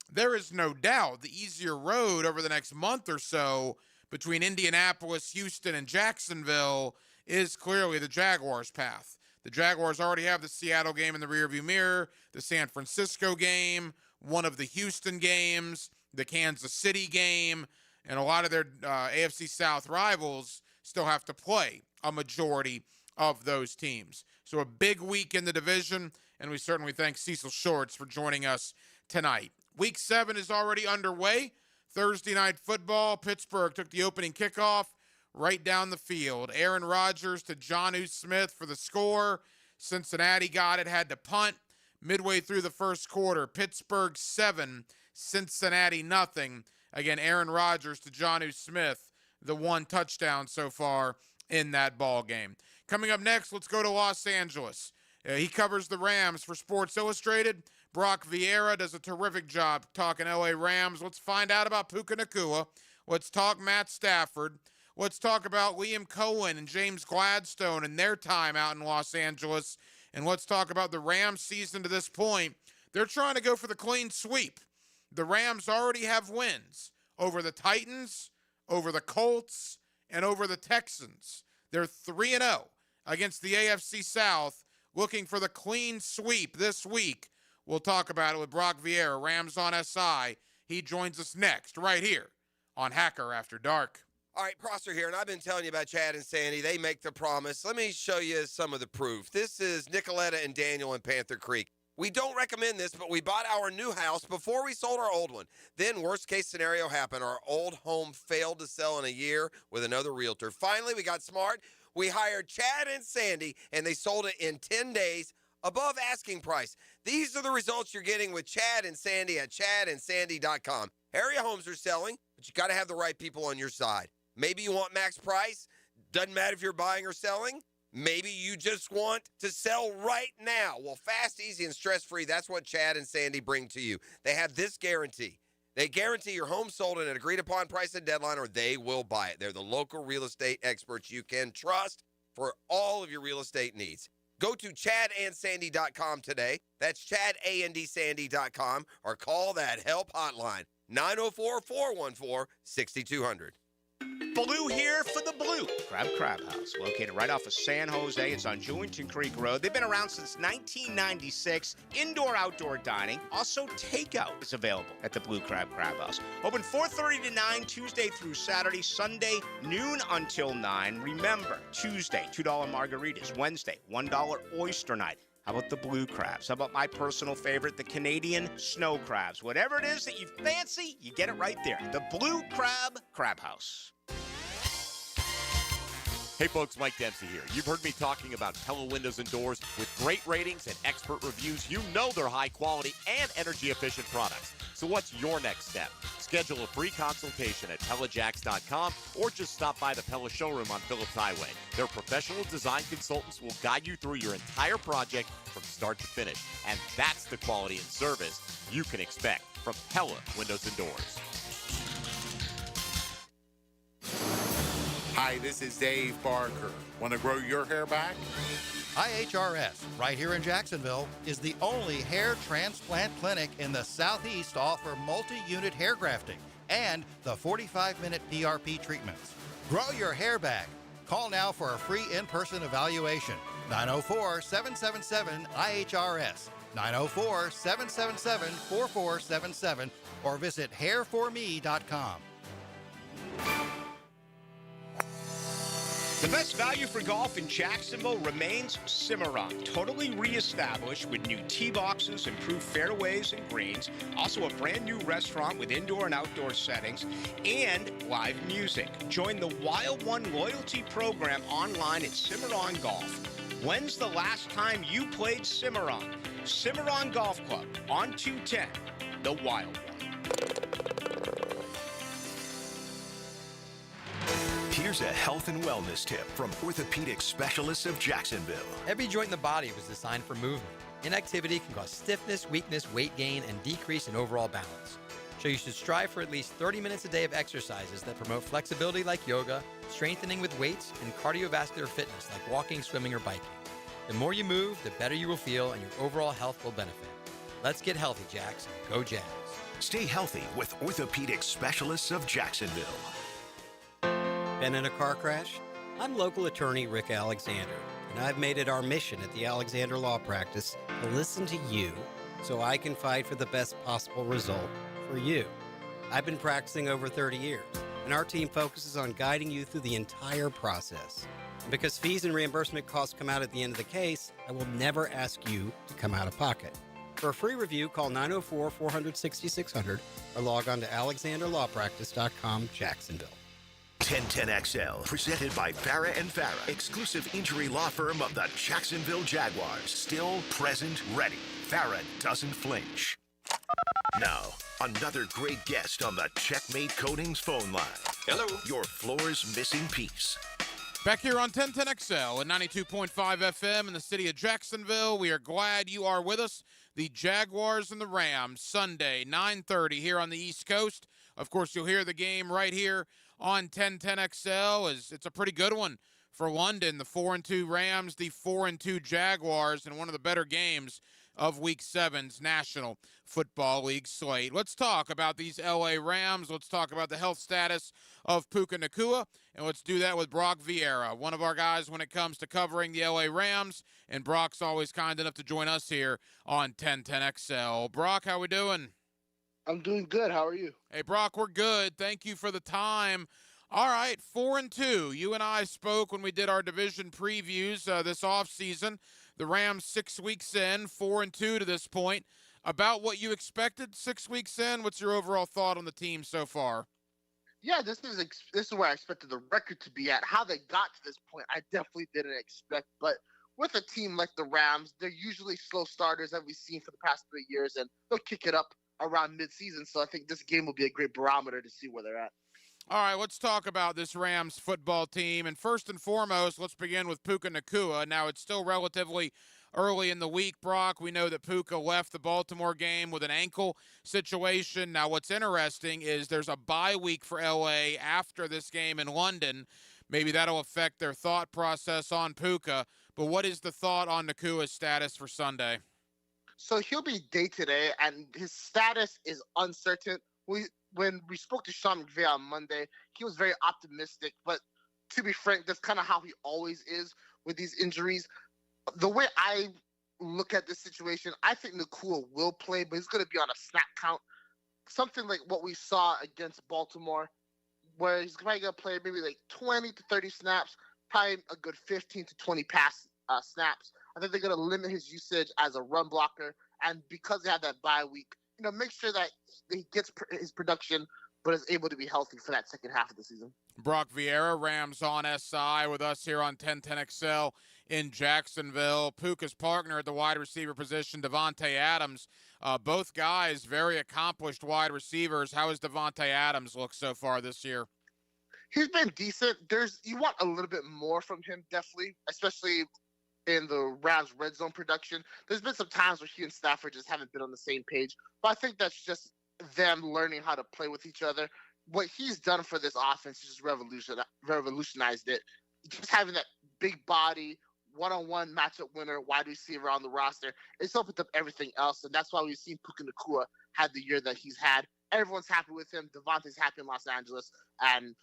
there is no doubt the easier road over the next month or so between Indianapolis, Houston, and Jacksonville is clearly the Jaguars' path. The Jaguars already have the Seattle game in the rearview mirror, the San Francisco game, one of the Houston games, the Kansas City game, and a lot of their AFC South rivals still have to play a majority of those teams. So a big week in the division, and we certainly thank Cecil Shorts for joining us tonight. Week 7 is already underway. Thursday night football, Pittsburgh took the opening kickoff right down the field. Aaron Rodgers to Jonnu Smith for the score. Cincinnati got it, had to punt. Midway through the first quarter, Pittsburgh 7, Cincinnati nothing. Again, Aaron Rodgers to Jonnu Smith, the one touchdown so far in that ball game. Coming up next, let's go to Los Angeles. He covers the Rams for Sports Illustrated. Brock Vieira does a terrific job talking LA Rams. Let's find out about Puka Nacua. Let's talk Matt Stafford. Let's talk about Liam Cohen and James Gladstone and their time out in Los Angeles. And let's talk about the Rams season to this point. They're trying to go for the clean sweep. The Rams already have wins over the Titans, over the Colts, and over the Texans. They're 3-0 against the AFC South, looking for the clean sweep this week. We'll talk about it with Brock Vieira, Rams on SI. He joins us next, right here on Hacker After Dark. All right, Prosser here, and I've been telling you about Chad and Sandy. They make the promise. Let me show you some of the proof. This is Nicoletta and Daniel in Panther Creek. We don't recommend this, but we bought our new house before we sold our old one. Then, worst case scenario happened. Our old home failed to sell in a year with another realtor. Finally, we got smart. We hired Chad and Sandy, and they sold it in 10 days above asking price. These are the results you're getting with Chad and Sandy at chadandsandy.com. Area homes are selling, but you got to have the right people on your side. Maybe you want max price. Doesn't matter if you're buying or selling. Maybe you just want to sell right now. Well, fast, easy, and stress-free, that's what Chad and Sandy bring to you. They have this guarantee. They guarantee your home sold at an agreed-upon price and deadline, or they will buy it. They're the local real estate experts you can trust for all of your real estate needs. Go to chadandsandy.com today. That's chadandsandy.com, or call that help hotline, 904-414-6200. Blue here for the Blue Crab House, located right off of San Jose. It's on Julington Creek Road. They've been around since 1996. Indoor-outdoor dining. Also, takeout is available at the Blue Crab House. Open 4:30 to 9, Tuesday through Saturday. Sunday, noon until 9. Remember, Tuesday, $2 margaritas. Wednesday, $1 oyster night. How about the blue crabs? How about my personal favorite, the Canadian snow crabs? Whatever it is that you fancy, you get it right there. The Blue Crab House. Hey folks, Mike Dempsey here. You've heard me talking about Pella Windows and Doors. With great ratings and expert reviews, you know they're high quality and energy efficient products. So what's your next step? Schedule a free consultation at PellaJacks.com or just stop by the Pella showroom on Phillips Highway. Their professional design consultants will guide you through your entire project from start to finish. And that's the quality and service you can expect from Pella Windows and Doors. Hi, this is Dave Barker. Want to grow your hair back? IHRS, right here in Jacksonville, is the only hair transplant clinic in the Southeast to offer multi-unit hair grafting and the 45-minute PRP treatments. Grow your hair back. Call now for a free in-person evaluation. 904-777-IHRS, 904-777-4477, or visit hairforme.com. The best value for golf in Jacksonville remains Cimarron. Totally reestablished with new tee boxes, improved fairways and greens. Also a brand new restaurant with indoor and outdoor settings and live music. Join the Wild One loyalty program online at Cimarron Golf. When's the last time you played Cimarron? Cimarron Golf Club on 210, the Wild One. Here's a health and wellness tip from orthopedic specialists of Jacksonville. Every joint in the body was designed for movement. Inactivity can cause stiffness, weakness, weight gain, and decrease in overall balance. So you should strive for at least 30 minutes a day of exercises that promote flexibility like yoga, strengthening with weights, and cardiovascular fitness like walking, swimming, or biking. The more you move, the better you will feel, and your overall health will benefit. Let's get healthy, Jacks. Go Jags. Stay healthy with orthopedic specialists of Jacksonville. Been in a car crash? I'm local attorney Rick Alexander, and I've made it our mission at the Alexander Law Practice to listen to you so I can fight for the best possible result for you. I've been practicing over 30 years, and our team focuses on guiding you through the entire process. And because fees and reimbursement costs come out at the end of the case, I will never ask you to come out of pocket. For a free review, call 904-400-6600 or log on to alexanderlawpractice.com, Jacksonville. 1010XL, presented by Farah and Farah, exclusive injury law firm of the Jacksonville Jaguars. Still, present, ready. Farah doesn't flinch. Now, another great guest on the Checkmate Coatings phone line. Hello. Your floor's missing piece. Back here on 1010XL at 92.5 FM in the city of Jacksonville. We are glad you are with us. The Jaguars and the Rams, Sunday, 9:30 here on the East Coast. Of course, you'll hear the game right here on 1010XL. It's a pretty good one for London. The 4-2 Rams, the 4-2 Jaguars, and one of the better games of Week 7's National Football League slate. Let's talk about these LA Rams. Let's talk about the health status of Puka Nacua, and let's do that with Brock Vieira, one of our guys when it comes to covering the LA Rams, and Brock's always kind enough to join us here on 1010XL. Brock, how we doing? I'm doing good. How are you? Hey, Brock, we're good. Thank you for the time. All right, 4-2. You and I spoke when we did our division previews this offseason. The Rams 6 weeks in, 4-2 to this point. About what you expected 6 weeks in, what's your overall thought on the team so far? Yeah, this is where I expected the record to be at. How they got to this point, I definitely didn't expect. But with a team like the Rams, they're usually slow starters that we've seen for the past 3 years, and they'll kick it up around midseason. So I think this game will be a great barometer to see where they're at. All right, let's talk about this Rams football team. And first and foremost, let's begin with Puka Nacua. Now, it's still relatively early in the week, Brock. We know that Puka left the Baltimore game with an ankle situation. Now, what's interesting is there's a bye week for LA after this game in London. Maybe that'll affect their thought process on Puka. But what is the thought on Nacua's status for Sunday? So he'll be day-to-day, and his status is uncertain. When we spoke to Sean McVay on Monday, he was very optimistic. But to be frank, that's kind of how he always is with these injuries. The way I look at this situation, I think Nacua will play, but he's going to be on a snap count. Something like what we saw against Baltimore, where he's probably going to play maybe like 20 to 30 snaps, probably a good 15 to 20 pass snaps. I think they're going to limit his usage as a run blocker. And because they have that bye week, make sure that he gets his production, but is able to be healthy for that second half of the season. Brock Vieira, Rams on SI, with us here on 1010XL in Jacksonville. Puka's partner at the wide receiver position, Davante Adams. Both guys very accomplished wide receivers. How has Davante Adams looked so far this year? He's been decent. You want a little bit more from him, definitely, especially in the Rams red zone production. There's been some times where he and Stafford just haven't been on the same page, but I think that's just them learning how to play with each other. What he's done for this offense is just revolutionized it. Just having that big body, one-on-one matchup winner, wide receiver on the roster, it's opened up everything else, and that's why we've seen Puka Nacua had the year that he's had. Everyone's happy with him. Devontae's happy in Los Angeles, and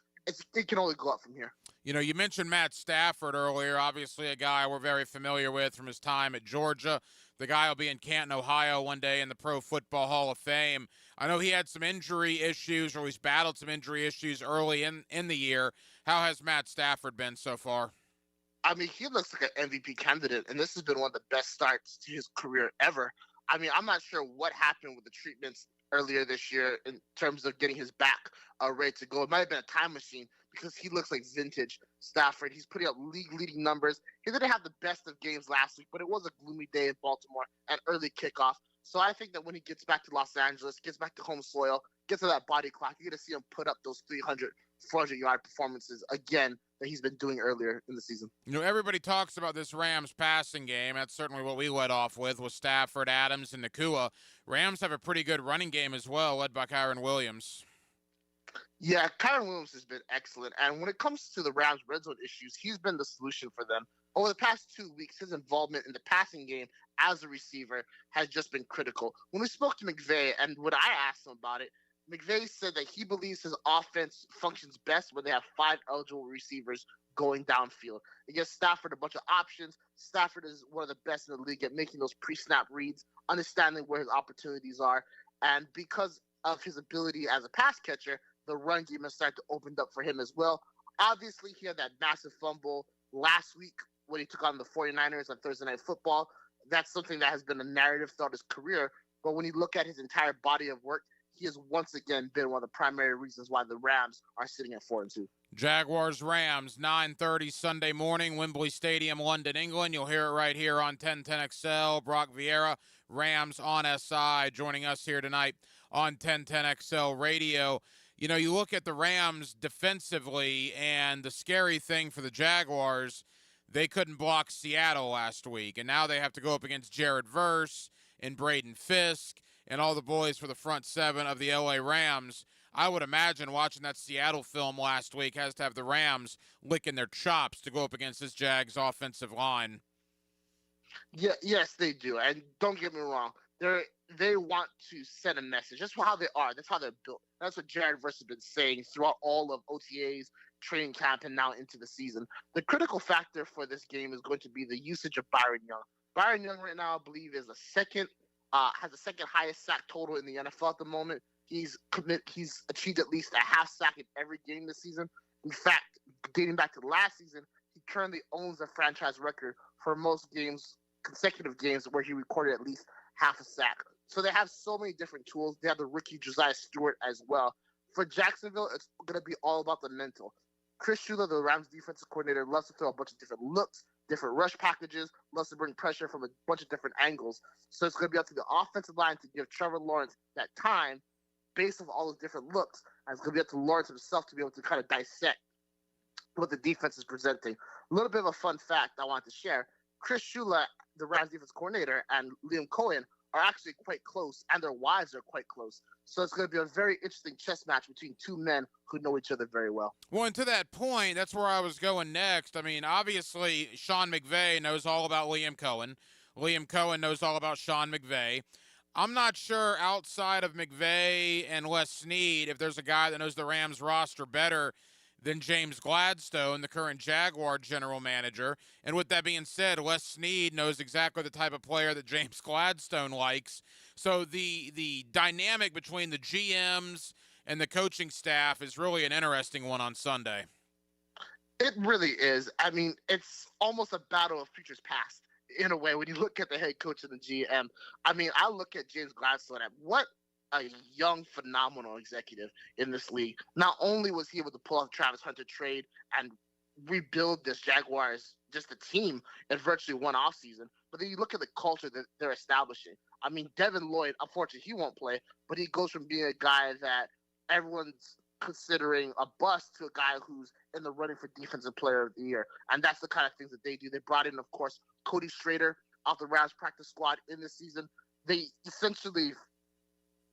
it can only go up from here. You mentioned Matt Stafford earlier, obviously a guy we're very familiar with from his time at Georgia. The guy will be in Canton, Ohio one day in the Pro Football Hall of Fame. I know he had some injury issues, or he's battled some injury issues early in the year. How has Matt Stafford been so far? I mean, he looks like an MVP candidate, and this has been one of the best starts to his career ever. I mean, I'm not sure what happened with the treatments earlier this year in terms of getting his back ready to go. It might have been a time machine because he looks like vintage Stafford. He's putting up league-leading numbers. He didn't have the best of games last week, but it was a gloomy day in Baltimore and early kickoff. So I think that when he gets back to Los Angeles, gets back to home soil, gets to that body clock, you're going to see him put up those 300, 400-yard performances again that he's been doing earlier in the season. Everybody talks about this Rams passing game. That's certainly what we led off with Stafford, Adams, and Nacua. Rams have a pretty good running game as well, led by Kyren Williams. Yeah, Kyren Williams has been excellent. And when it comes to the Rams' red zone issues, he's been the solution for them. Over the past 2 weeks, his involvement in the passing game as a receiver has just been critical. When we spoke to McVay, and when I asked him about it, McVay said that he believes his offense functions best when they have 5 eligible receivers going downfield. It gives Stafford a bunch of options. Stafford is one of the best in the league at making those pre-snap reads, understanding where his opportunities are. And because of his ability as a pass catcher, the run game has started to open up for him as well. Obviously, he had that massive fumble last week when he took on the 49ers on Thursday Night Football. That's something that has been a narrative throughout his career. But when you look at his entire body of work, he has once again been one of the primary reasons why the Rams are sitting at 4-2. Jaguars-Rams, 9:30 Sunday morning, Wembley Stadium, London, England. You'll hear it right here on 1010XL. Brock Vieira, Rams on SI, joining us here tonight on 1010XL Radio. You look at the Rams defensively, and the scary thing for the Jaguars, they couldn't block Seattle last week, and now they have to go up against Jared Verse and Braden Fisk and all the boys for the front seven of the LA Rams. I would imagine watching that Seattle film last week has to have the Rams licking their chops to go up against this Jags offensive line. Yeah, yes, they do. And don't get me wrong. They want to send a message. That's how they are. That's how they're built. That's what Jared Verse has been saying throughout all of OTAs, training camp, and now into the season. The critical factor for this game is going to be the usage of Byron Young. Byron Young right now, I believe, is has the second highest sack total in the NFL at the moment. He's achieved at least a half sack in every game this season. In fact, dating back to last season, he currently owns the franchise record for most consecutive games where he recorded at least half a sack. So they have so many different tools. They have the rookie Josiah Stewart as well. For Jacksonville, it's going to be all about the mental. Chris Shula, the Rams defensive coordinator, loves to throw a bunch of different looks, different rush packages, loves to bring pressure from a bunch of different angles. So it's going to be up to the offensive line to give Trevor Lawrence that time based on all those different looks. And it's going to be up to Lawrence himself to be able to kind of dissect what the defense is presenting. A little bit of a fun fact I want to share. Chris Shula, the Rams defense coordinator, and Liam Cohen are actually quite close, and their wives are quite close. So it's going to be a very interesting chess match between two men who know each other very well. Well, and to that point, that's where I was going next. I mean, obviously, Sean McVay knows all about Liam Cohen. Liam Cohen knows all about Sean McVay. I'm not sure outside of McVay and Les Snead if there's a guy that knows the Rams roster better than James Gladstone, the current Jaguar general manager. And with that being said, Les Snead knows exactly the type of player that James Gladstone likes. So the dynamic between the GMs and the coaching staff is really an interesting one on Sunday. It really is. I mean, it's almost a battle of futures past in a way when you look at the head coach and the GM. I mean, I look at James Gladstone at what a young, phenomenal executive in this league. Not only was he able to pull off Travis Hunter trade and rebuild this Jaguars, just a team in virtually one offseason, but then you look at the culture that they're establishing. I mean, Devin Lloyd, unfortunately, he won't play, but he goes from being a guy that everyone's considering a bust to a guy who's in the running for Defensive Player of the Year. And that's the kind of things that they do. They brought in, of course, Cody Schrader off the Rams practice squad in this season. They essentially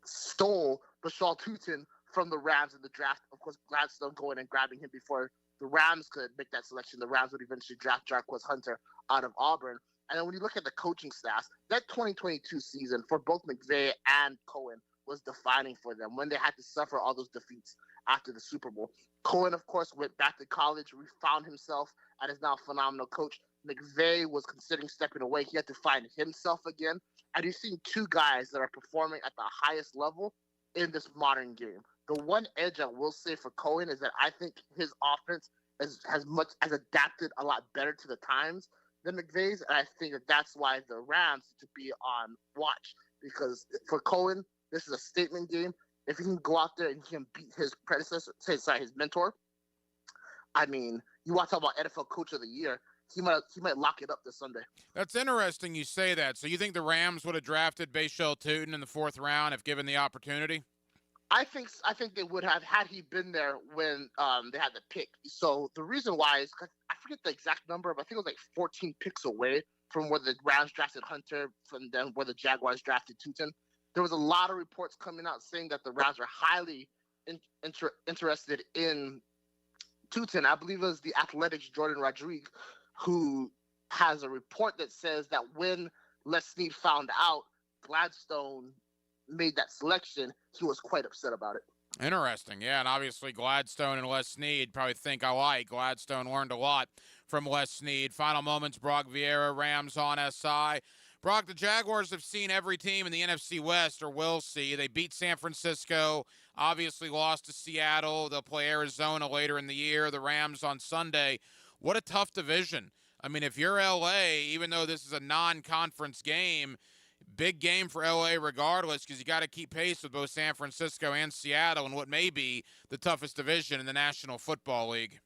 stole Bashal Tutin from the Rams in the draft. Of course, Gladstone going and grabbing him before the Rams could make that selection. The Rams would eventually draft Jarquez Hunter out of Auburn. And then when you look at the coaching staff, that 2022 season for both McVay and Cohen was defining for them when they had to suffer all those defeats after the Super Bowl. Cohen, of course, went back to college, refound himself, and is now a phenomenal coach. McVay was considering stepping away. He had to find himself again. And you've seen two guys that are performing at the highest level in this modern game. The one edge I will say for Cohen is that I think his offense has adapted a lot better to the times than McVay's, and I think that that's why the Rams need to be on watch. Because for Cohen, this is a statement game. If he can go out there and he can beat his his mentor, I mean, you want to talk about NFL Coach of the Year, he might lock it up this Sunday. That's interesting you say that. So you think the Rams would have drafted Bashal Tutin in the 4th round if given the opportunity? I think they would have had he been there when they had the pick. So the reason why is I forget the exact number, but I think it was like 14 picks away from where the Rams drafted Hunter, from then where the Jaguars drafted Tutin. There was a lot of reports coming out saying that the Rams are highly interested in Tutin. I believe it was the Athletics' Jordan Rodriguez who has a report that says that when Les Snead found out Gladstone made that selection, he was quite upset about it. Interesting. Yeah, and obviously Gladstone and Les Snead probably think alike. Gladstone learned a lot from Les Snead. Final moments, Brock Vieira, Rams on SI. Brock, the Jaguars have seen every team in the NFC West, or will see. They beat San Francisco, obviously lost to Seattle. They'll play Arizona later in the year, the Rams on Sunday. What a tough division. I mean, if you're LA, even though this is a non-conference game, big game for LA regardless, because you got to keep pace with both San Francisco and Seattle in what may be the toughest division in the National Football League.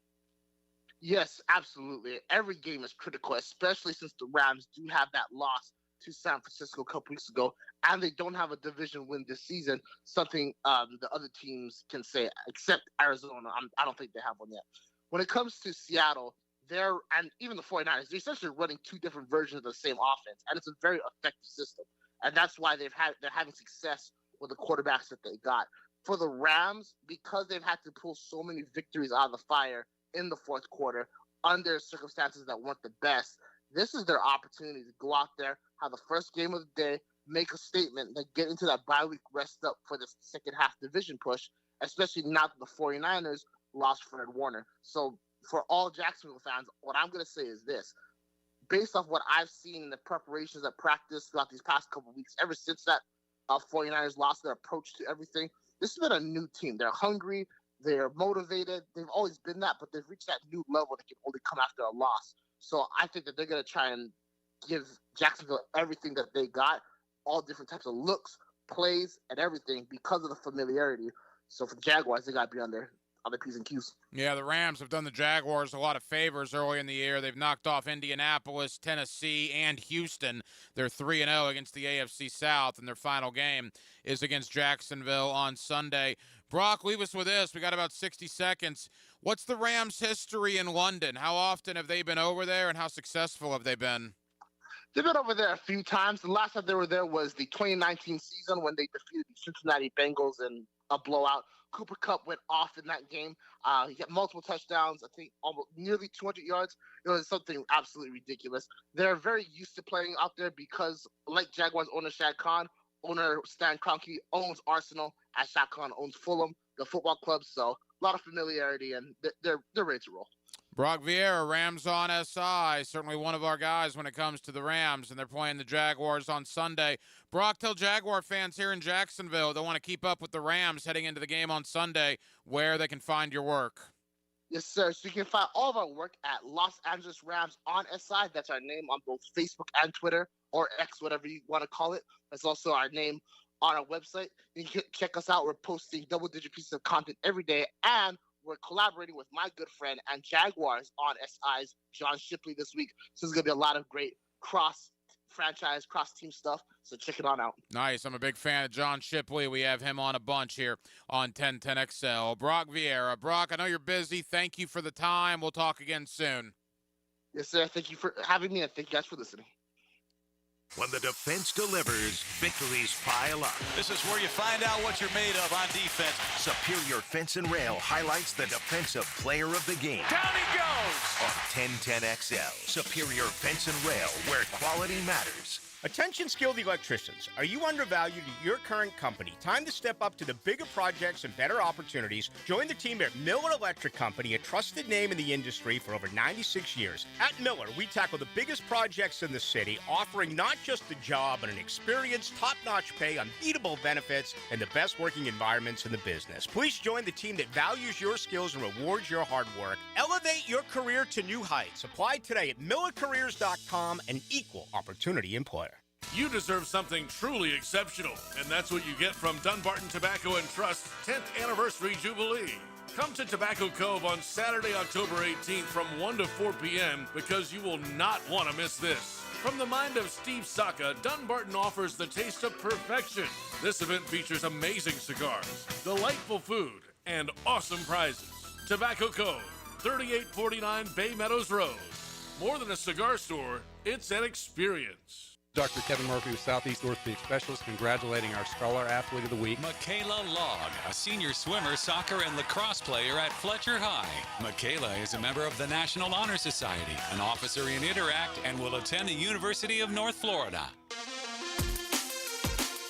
Yes, absolutely. Every game is critical, especially since the Rams do have that loss to San Francisco a couple weeks ago, and they don't have a division win this season, something the other teams can say, except Arizona. I don't think they have one yet. When it comes to Seattle, and even the 49ers, they're essentially running two different versions of the same offense, and it's a very effective system. And that's why they're having success with the quarterbacks that they got. For the Rams, because they've had to pull so many victories out of the fire in the 4th quarter under circumstances that weren't the best, this is their opportunity to go out there, have the first game of the day, make a statement, then get into that bye week rest up for the second half division push, especially now that the 49ers lost Fred Warner. So for all Jacksonville fans, what I'm going to say is this. Based off what I've seen in the preparations at practice throughout these past couple of weeks, ever since that 49ers lost their approach to everything, this has been a new team. They're hungry. They're motivated. They've always been that, but they've reached that new level that can only come after a loss. So I think that they're going to try and give Jacksonville everything that they got, all different types of looks, plays, and everything because of the familiarity. So for the Jaguars, they got to be on their P's and Q's. Yeah, the Rams have done the Jaguars a lot of favors early in the year. They've knocked off Indianapolis, Tennessee, and Houston. They're 3-0 against the AFC South, and their final game is against Jacksonville on Sunday. Brock, leave us with this. We got about 60 seconds. What's the Rams' history in London? How often have they been over there, and how successful have they been? They've been over there a few times. The last time they were there was the 2019 season when they defeated the Cincinnati Bengals in a blowout. Cooper Kupp went off in that game. He had multiple touchdowns, I think almost nearly 200 yards. It was something absolutely ridiculous. They're very used to playing out there because, like Jaguars owner Shad Khan, owner Stan Kroenke owns Arsenal, as Shad Khan owns Fulham, the football club. So a lot of familiarity, and they're ready to roll. Brock Vieira, Rams on SI, certainly one of our guys when it comes to the Rams, and they're playing the Jaguars on Sunday. Brock, tell Jaguar fans here in Jacksonville that want to keep up with the Rams heading into the game on Sunday where they can find your work. Yes, sir. So you can find all of our work at Los Angeles Rams on SI. That's our name on both Facebook and Twitter, or X, whatever you want to call it. That's also our name on our website. You can check us out. We're posting double-digit pieces of content every day, and we're collaborating with my good friend and Jaguars on SI's John Shipley this week. So there's going to be a lot of great cross-franchise, cross-team stuff. So check it on out. Nice. I'm a big fan of John Shipley. We have him on a bunch here on 1010XL. Brock Vieira. Brock, I know you're busy. Thank you for the time. We'll talk again soon. Yes, sir. Thank you for having me, and thank you guys for listening. When the defense delivers, victories pile up. This is where you find out what you're made of on defense. Superior Fence and Rail highlights the defensive player of the game. Down he goes! On 1010XL. Superior Fence and Rail, where quality matters. Attention skilled electricians. Are you undervalued at your current company? Time to step up to the bigger projects and better opportunities. Join the team at Miller Electric Company, a trusted name in the industry for over 96 years. At Miller, we tackle the biggest projects in the city, offering not just the job, but an experienced, top-notch pay, unbeatable benefits, and the best working environments in the business. Please join the team that values your skills and rewards your hard work. Elevate your career to new heights. Apply today at millercareers.com, an equal opportunity employer. You deserve something truly exceptional, and that's what you get from Dunbarton Tobacco and Trust's 10th Anniversary Jubilee. Come to Tobacco Cove on Saturday, October 18th from 1 to 4 p.m. because you will not want to miss this. From the mind of Steve Saka, Dunbarton offers the taste of perfection. This event features amazing cigars, delightful food, and awesome prizes. Tobacco Cove, 3849 Bay Meadows Road. More than a cigar store, it's an experience. Dr. Kevin Murphy with Southeast Orthopedic Specialist, congratulating our Scholar Athlete of the Week. Michaela Log, a senior swimmer, soccer, and lacrosse player at Fletcher High. Michaela is a member of the National Honor Society, an officer in Interact, and will attend the University of North Florida.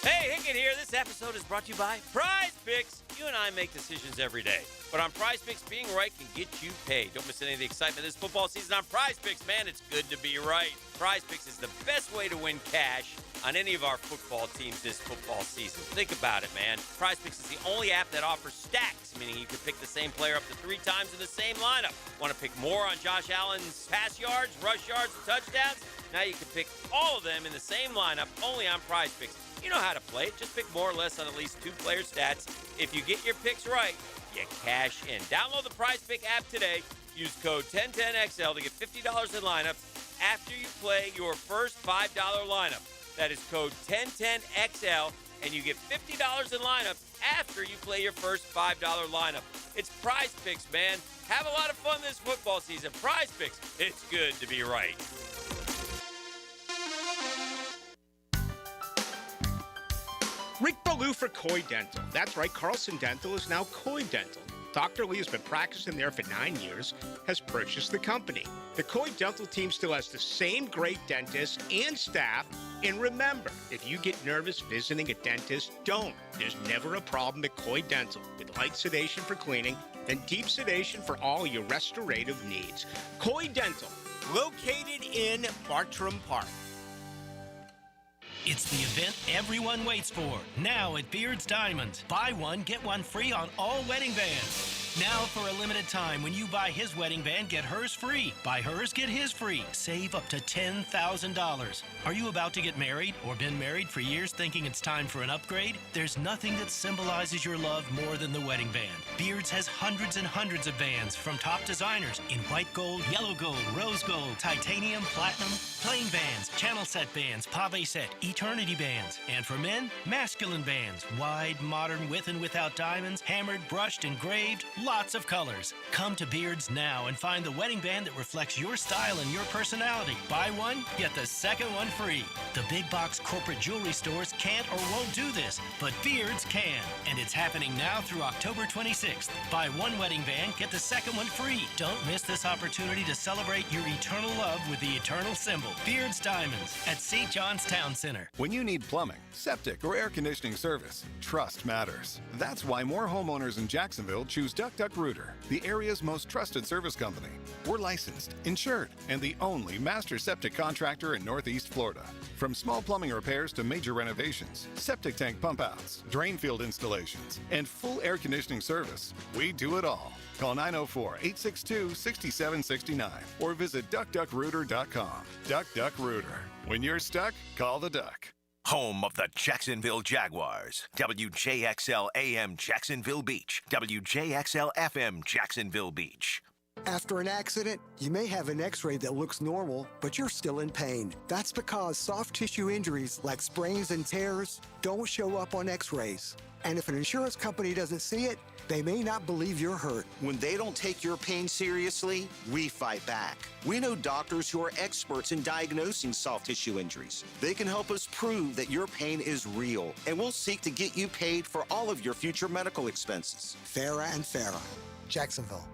Hey, Hickett here. This episode is brought to you by Prize Picks. You and I make decisions every day, but on Prize Picks, being right can get you paid. Don't miss any of the excitement this football season on Prize Picks. Man, it's good to be right. Prize Picks is the best way to win cash on any of our football teams this football season. Think about it, man. Prize Picks is the only app that offers stacks, meaning you can pick the same player up to 3 times in the same lineup. Want to pick more on Josh Allen's pass yards, rush yards, and touchdowns? Now you can pick all of them in the same lineup only on Prize Picks. You know how to play it. Just pick more or less on at least 2 player stats. If you get your picks right, you cash in. Download the Prize Pick app today. Use code 1010XL to get $50 in lineups after you play your first $5 lineup. That is code 1010XL, and you get $50 in lineups after you play your first $5 lineup. It's Prize Picks, man. Have a lot of fun this football season. Prize Picks, it's good to be right. Rick Ballou for Coy Dental. That's right, Carlson Dental is now Coy Dental. Dr. Lee has been practicing there for 9 years, has purchased the company. The Coy Dental team still has the same great dentists and staff. And remember, if you get nervous visiting a dentist, don't. There's never a problem at Coy Dental, with light sedation for cleaning and deep sedation for all your restorative needs. Coy Dental, located in Bartram Park. It's the event everyone waits for. Now at Beard's Diamonds. Buy one, get one free on all wedding bands. Now for a limited time, when you buy his wedding band, get hers free. Buy hers, get his free. Save up to $10,000. Are you about to get married or been married for years thinking it's time for an upgrade? There's nothing that symbolizes your love more than the wedding band. Beards has hundreds and hundreds of bands from top designers in white gold, yellow gold, rose gold, titanium, platinum, plain bands, channel set bands, pave set, eternity bands. And for men, masculine bands, wide, modern, with and without diamonds, hammered, brushed, engraved, lots of colors. Come to Beards now and find the wedding band that reflects your style and your personality. Buy one, get the second one free. The big box corporate jewelry stores can't or won't do this, but Beards can. And it's happening now through October 26th. Buy one wedding band, get the second one free. Don't miss this opportunity to celebrate your eternal love with the eternal symbol, Beards Diamonds, at St. John's Town Center. When you need plumbing, septic, or air conditioning service, trust matters. That's why more homeowners in Jacksonville choose Duck Duck Rooter, the area's most trusted service company. We're licensed, insured, and the only master septic contractor in Northeast Florida. From small plumbing repairs to major renovations, septic tank pump outs, drain field installations, and full air conditioning service, we do it all. Call 904-862-6769 or visit duckduckrooter.com. Duck Duck Rooter. When you're stuck, call the duck. Home of the Jacksonville Jaguars. WJXL AM Jacksonville Beach. WJXL FM Jacksonville Beach. After an accident, you may have an x-ray that looks normal, but you're still in pain. That's because soft tissue injuries like sprains and tears don't show up on x-rays. And if an insurance company doesn't see it, they may not believe you're hurt. When they don't take your pain seriously, we fight back. We know doctors who are experts in diagnosing soft tissue injuries. They can help us prove that your pain is real, and we'll seek to get you paid for all of your future medical expenses. Farah and Farah, Jacksonville.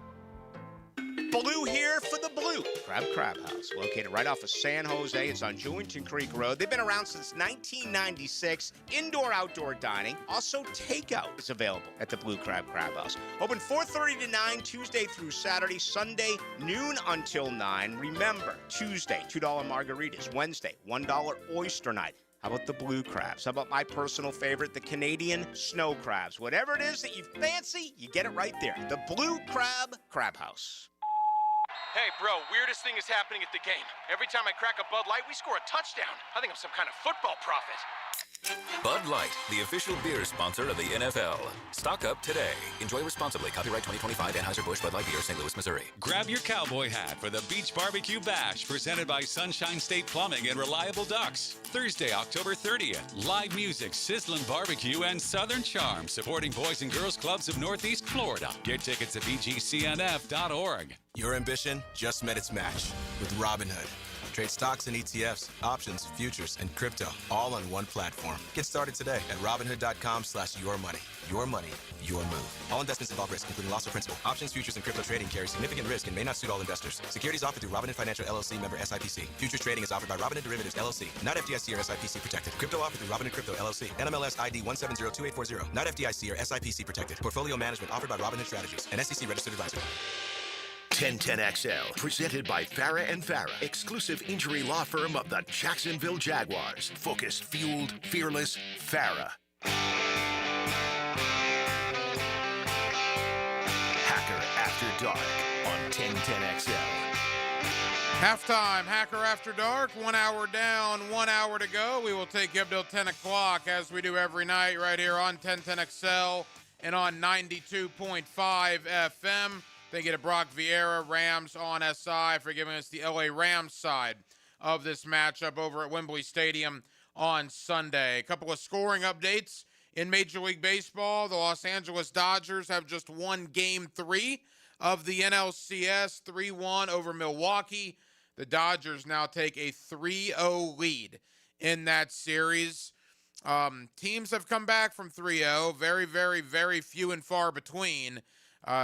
Blue here for the Blue Crab House, located right off of San Jose. It's on Jewington Creek Road. They've been around since 1996. Indoor-outdoor dining. Also, takeout is available at the Blue Crab House. Open 4:30 to 9, Tuesday through Saturday. Sunday, noon until 9. Remember, Tuesday, $2 margaritas. Wednesday, $1 oyster night. How about the blue crabs? How about my personal favorite, the Canadian snow crabs? Whatever it is that you fancy, you get it right there. The Blue Crab House. Hey, bro, weirdest thing is happening at the game. Every time I crack a Bud Light, we score a touchdown. I think I'm some kind of football prophet. Bud Light, the official beer sponsor of the NFL. Stock up today. Enjoy responsibly. Copyright 2025 Anheuser-Busch Bud Light Beer, St. Louis, Missouri. Grab your cowboy hat for the Beach Barbecue Bash, presented by Sunshine State Plumbing and Reliable Ducks. Thursday, October 30th. Live music, sizzling barbecue, and Southern Charm, supporting Boys and Girls Clubs of Northeast Florida. Get tickets at bgcnf.org. Your ambition just met its match with Robinhood. Trade stocks and ETFs, options, futures, and crypto all on one platform. Get started today at Robinhood.com/yourmoney. Your money, your move. All investments involve risk, including loss of principal. Options, futures, and crypto trading carry significant risk and may not suit all investors. Securities offered through Robinhood Financial LLC, member SIPC. Futures trading is offered by Robinhood Derivatives LLC, not FDIC or SIPC protected. Crypto offered through Robinhood Crypto LLC, NMLS ID 1702840, not FDIC or SIPC protected. Portfolio management offered by Robinhood Strategies, an SEC registered advisor. 1010XL, presented by Farah and Farah, exclusive injury law firm of the Jacksonville Jaguars. Focused, fueled, fearless, Farah. Hacker After Dark on 1010XL. Halftime, Hacker After Dark, 1 hour down, 1 hour to go. We will take you up till 10 o'clock as we do every night right here on 1010XL and on 92.5 FM. Thank you to Brock Vieira, Rams on SI, for giving us the LA Rams side of this matchup over at Wembley Stadium on Sunday. A couple of scoring updates in Major League Baseball. The Los Angeles Dodgers have just won Game 3 of the NLCS, 3-1 over Milwaukee. The Dodgers now take a 3-0 lead in that series. Teams have come back from 3-0, very, very, very few and far between.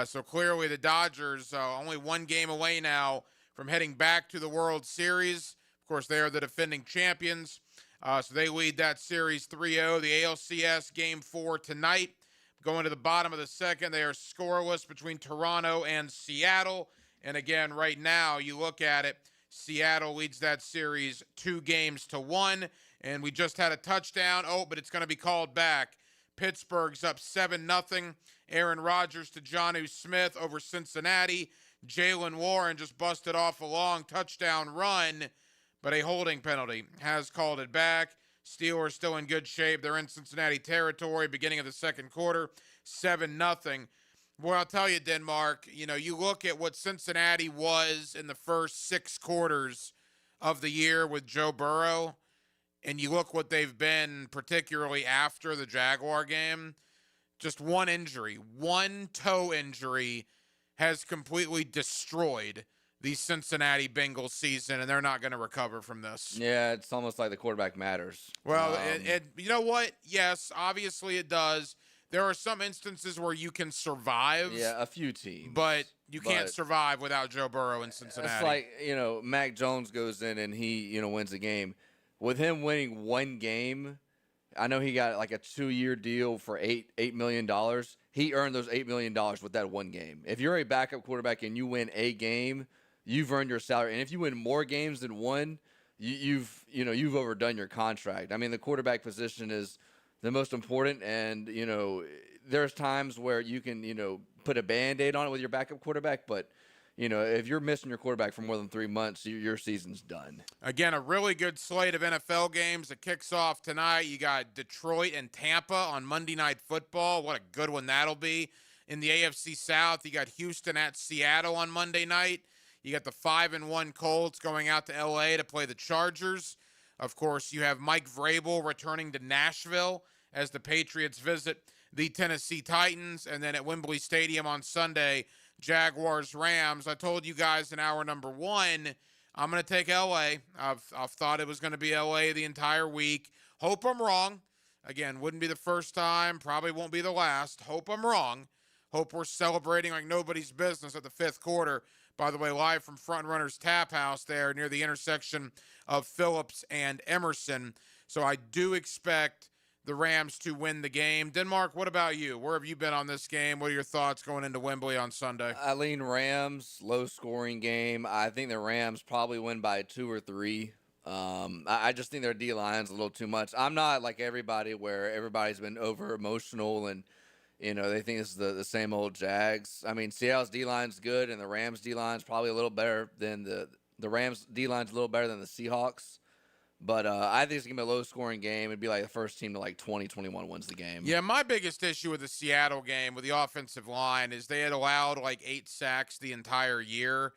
So clearly the Dodgers only one game away now from heading back to the World Series. Of course, they are the defending champions. So they lead that series 3-0. The ALCS Game 4 tonight. Going to the bottom of the second, they are scoreless between Toronto and Seattle. And again, right now, you look at it, Seattle leads that series 2-1. And we just had a touchdown. Oh, but it's going to be called back. Pittsburgh's up 7-0. Aaron Rodgers to Jonnu Smith over Cincinnati. Jalen Warren just busted off a long touchdown run, but a holding penalty has called it back. Steelers still in good shape. They're in Cincinnati territory, beginning of the second quarter, 7-0. Boy, I'll tell you, Denmark, you look at what Cincinnati was in the first 6 quarters of the year with Joe Burrow, and you look what they've been, particularly after the Jaguar game. Just one injury, one toe injury has completely destroyed the Cincinnati Bengals season, and they're not going to recover from this. Yeah, it's almost like the quarterback matters. Well, you know what? Yes, obviously it does. There are some instances where you can survive. Yeah, a few teams. But you can't survive without Joe Burrow in Cincinnati. It's like, Mac Jones goes in and he, wins the game. With him winning one game, I know he got like a 2-year deal for $8 million. He earned those $8 million with that one game. If you're a backup quarterback and you win a game, you've earned your salary. And if you win more games than one, you've overdone your contract. I mean, the quarterback position is the most important, and there's times where you can put a Band-Aid on it with your backup quarterback, but if you're missing your quarterback for more than 3 months, your season's done. Again, a really good slate of NFL games that kicks off tonight. You got Detroit and Tampa on Monday Night Football. What a good one that'll be. In the AFC South, you got Houston at Seattle on Monday night. You got the 5-1 Colts going out to L.A. to play the Chargers. Of course, you have Mike Vrabel returning to Nashville as the Patriots visit the Tennessee Titans. And then at Wembley Stadium on Sunday, Jaguars-Rams. I told you guys in hour number 1, I'm going to take L.A. I've thought it was going to be L.A. the entire week. Hope I'm wrong. Again, wouldn't be the first time. Probably won't be the last. Hope I'm wrong. Hope we're celebrating like nobody's business at the 5th quarter. By the way, live from Front Runners Tap House there near the intersection of Phillips and Emerson. So I do expect the Rams to win the game. Denmark, what about you? Where have you been on this game? What are your thoughts going into Wembley on Sunday? I lean Rams, low-scoring game. I think the Rams probably win by 2 or 3. I just think their D-line's a little too much. I'm not like everybody where everybody's been over-emotional and they think it's the same old Jags. I mean, Seattle's D-line's good, and the Rams' D-line's probably a little better than the Rams' D-line's a little better than the Seahawks. But I think it's going to be a low-scoring game. It'd be like the first team to like 20-21 wins the game. Yeah, my biggest issue with the Seattle game with the offensive line is they had allowed like 8 sacks the entire year.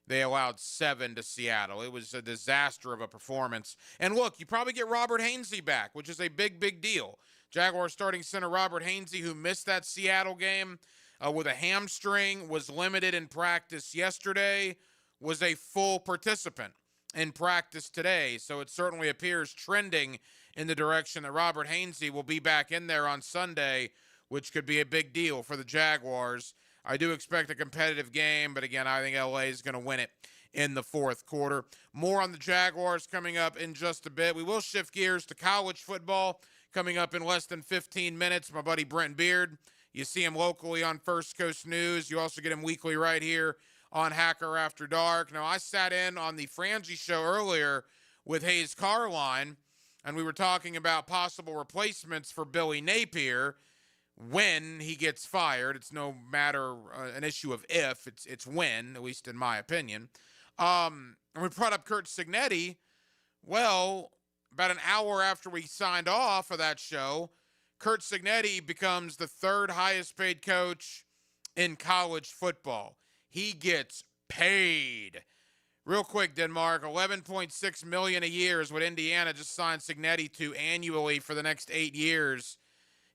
They allowed 7 to Seattle. It was a disaster of a performance. And look, you probably get Robert Hainsey back, which is a big, big deal. Jaguars starting center Robert Hainsey, who missed that Seattle game with a hamstring, was limited in practice yesterday, was a full participant in practice today. So it certainly appears trending in the direction that Robert Hainsey will be back in there on Sunday, which could be a big deal for the Jaguars. I do expect a competitive game, but again, I think LA is going to win it in the 4th quarter. More on the Jaguars coming up in just a bit. We will shift gears to college football coming up in less than 15 minutes. My buddy Brent Beard, you see him locally on First Coast News. You also get him weekly right here on Hacker After Dark. Now, I sat in on the Frangie show earlier with Hayes Carline, and we were talking about possible replacements for Billy Napier when he gets fired. It's no matter an issue of if, it's when, at least in my opinion. And we brought up Curt Cignetti. Well, about an hour after we signed off of that show, Curt Cignetti becomes the 3rd highest paid coach in college football. He gets paid. Real quick, Denmark, $11.6 million a year is what Indiana just signed Cignetti to annually for the next 8 years.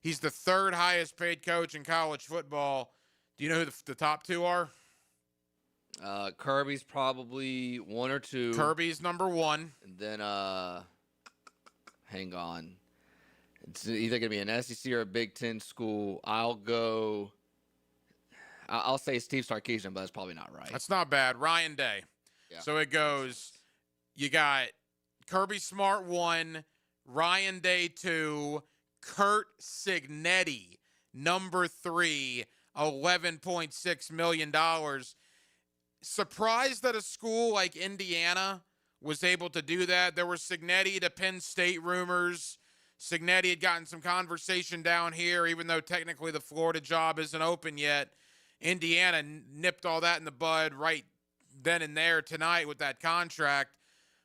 He's the 3rd highest paid coach in college football. Do you know who the top 2 are? Kirby's probably 1 or 2. Kirby's number 1. And then, hang on. It's either going to be an SEC or a Big Ten school. I'll say Steve Sarkisian, but that's probably not right. That's not bad. Ryan Day. Yeah. So it goes, you got Kirby Smart 1, Ryan Day 2, Curt Cignetti, number 3, $11.6 million. Surprised that a school like Indiana was able to do that. There were Cignetti to Penn State rumors. Cignetti had gotten some conversation down here, even though technically the Florida job isn't open yet. Indiana nipped all that in the bud right then and there tonight with that contract.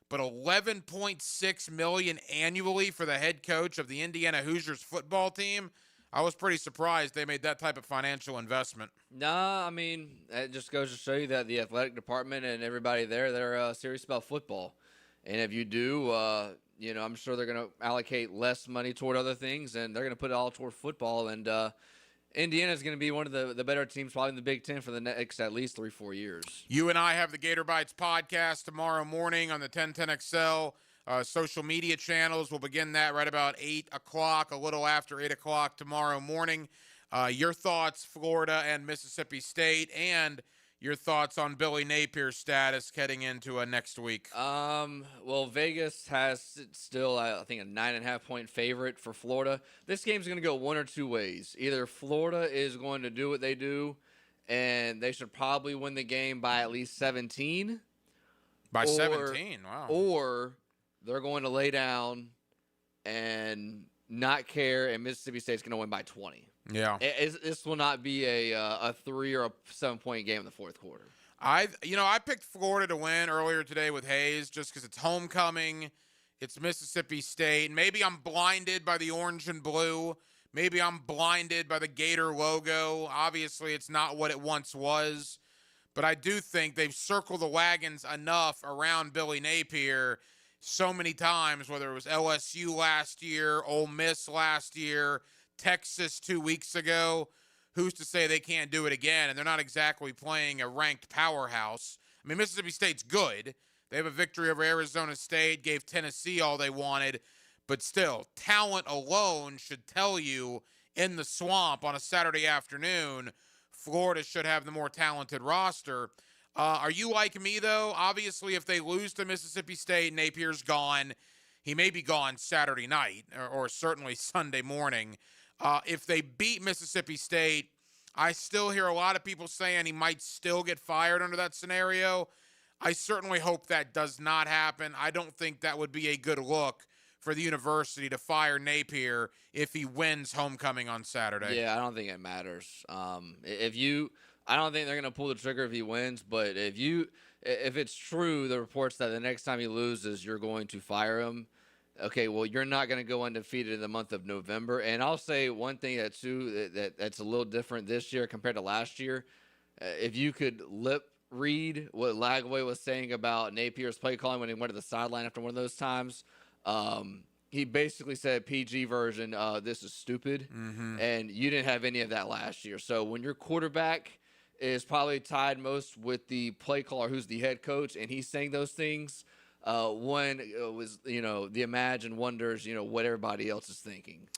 But $11.6 million annually for the head coach of the Indiana Hoosiers football team, I was pretty surprised they made that type of financial investment. Nah, I mean, it just goes to show you that the athletic department and everybody there, they're serious about football. And if you do, I'm sure they're going to allocate less money toward other things, and they're going to put it all toward football. And Indiana is going to be one of the better teams probably in the Big Ten for the next at least 3-4 years. You and I have the Gator Bites podcast tomorrow morning on the 1010XL social media channels. We'll begin that right about 8 o'clock, a little after 8 o'clock tomorrow morning. Your thoughts, Florida and Mississippi State, and your thoughts on Billy Napier's status heading into next week. Well, Vegas has still, I think, a 9.5-point favorite for Florida. This game's going to go one or two ways. Either Florida is going to do what they do, and they should probably win the game by at least 17. By 17, wow. Or they're going to lay down and not care, and Mississippi State's going to win by 20. Yeah. This will not be a 3 or a 7-point game in the fourth quarter. I picked Florida to win earlier today with Hayes just because it's homecoming. It's Mississippi State. Maybe I'm blinded by the orange and blue. Maybe I'm blinded by the Gator logo. Obviously, it's not what it once was. But I do think they've circled the wagons enough around Billy Napier so many times, whether it was LSU last year, Ole Miss last year, Texas 2 weeks ago. Who's to say they can't do it again? And they're not exactly playing a ranked powerhouse. I mean, Mississippi State's good. They have a victory over Arizona State, gave Tennessee all they wanted. But still, talent alone should tell you in the swamp on a Saturday afternoon, Florida should have the more talented roster. Are you like me, though? Obviously, if they lose to Mississippi State, Napier's gone. He may be gone Saturday night or certainly Sunday morning. If they beat Mississippi State, I still hear a lot of people saying he might still get fired under that scenario. I certainly hope that does not happen. I don't think that would be a good look for the university to fire Napier if he wins homecoming on Saturday. Yeah, I don't think it matters. I don't think they're going to pull the trigger if he wins, but if it's true, the reports that the next time he loses, you're going to fire him. Okay, well, you're not going to go undefeated in the month of November. And I'll say one thing that's a little different this year compared to last year. If you could lip read what Lagway was saying about Napier's play calling when he went to the sideline after one of those times, he basically said, PG version, this is stupid. Mm-hmm. And you didn't have any of that last year. So when your quarterback is probably tied most with the play caller who's the head coach and he's saying those things, one was, the imagine wonders, what everybody else is thinking.